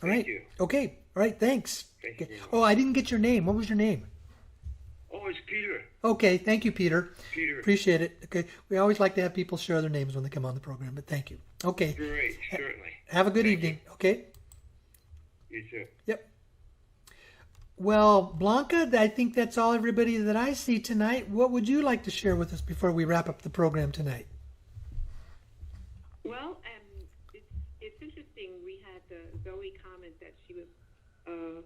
Thank right. you. Okay. All right. Thanks. Thank you. Oh, I didn't get your name. What was your name? Oh, it's Peter. Okay. Thank you, Peter. Peter. Appreciate it. Okay. We always like to have people share their names when they come on the program, but thank you. Okay. Great. Certainly. Have a good evening. Okay? You too. Yep. Well, Blanca, I think that's all everybody that I see tonight. What would you like to share with us before we wrap up the program tonight? Well, it's interesting. We had Zoe comment that she was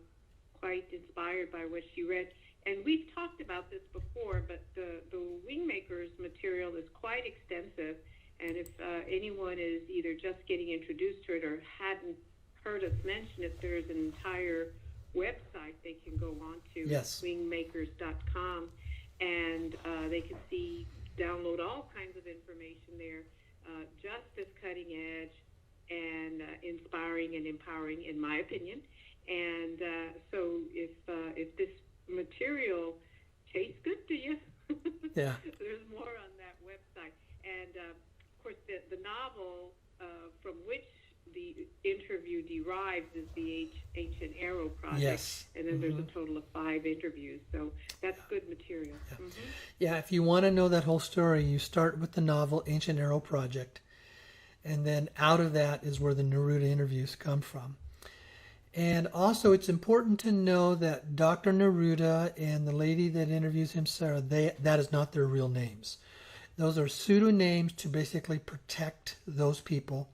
quite inspired by what she read. And we've talked about this before, but the Wingmakers material is quite extensive. And if anyone is either just getting introduced to it or hadn't heard us mention it, there's an entire website they they can go on to Yes. wingmakers.com, and they can download all kinds of information there, just as cutting edge and inspiring and empowering, in my opinion. And so if this material tastes good to you, Yeah. there's more on that website. And of course, the novel from which the interview derives is the Ancient Arrow Project. Yes. And then there's a total of 5 interviews. So that's good material. Yeah. Mm-hmm. Yeah, if you want to know that whole story, you start with the novel Ancient Arrow Project. And then out of that is where the Neruda interviews come from. And also, it's important to know that Dr. Neruda and the lady that interviews him, Sarah, that is not their real names. Those are pseudonyms to basically protect those people.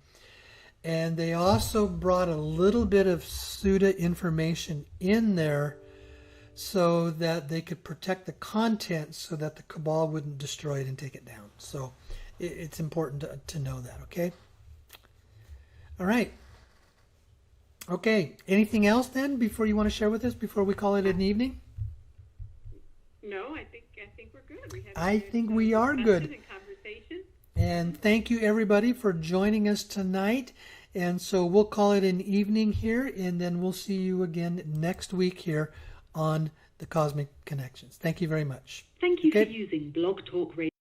And they also brought a little bit of pseudo information in there so that they could protect the content so that the Cabal wouldn't destroy it and take it down. So it's important to know that, okay? All right. Okay. Anything else then before you want to share with us before we call it an evening? No, I think we're good. We I think we are good. And conversation. And thank you everybody for joining us tonight. And so we'll call it an evening here, and then we'll see you again next week here on the Cosmic Connections. Thank you very much. Thank you Okay. for using Blog Talk Radio.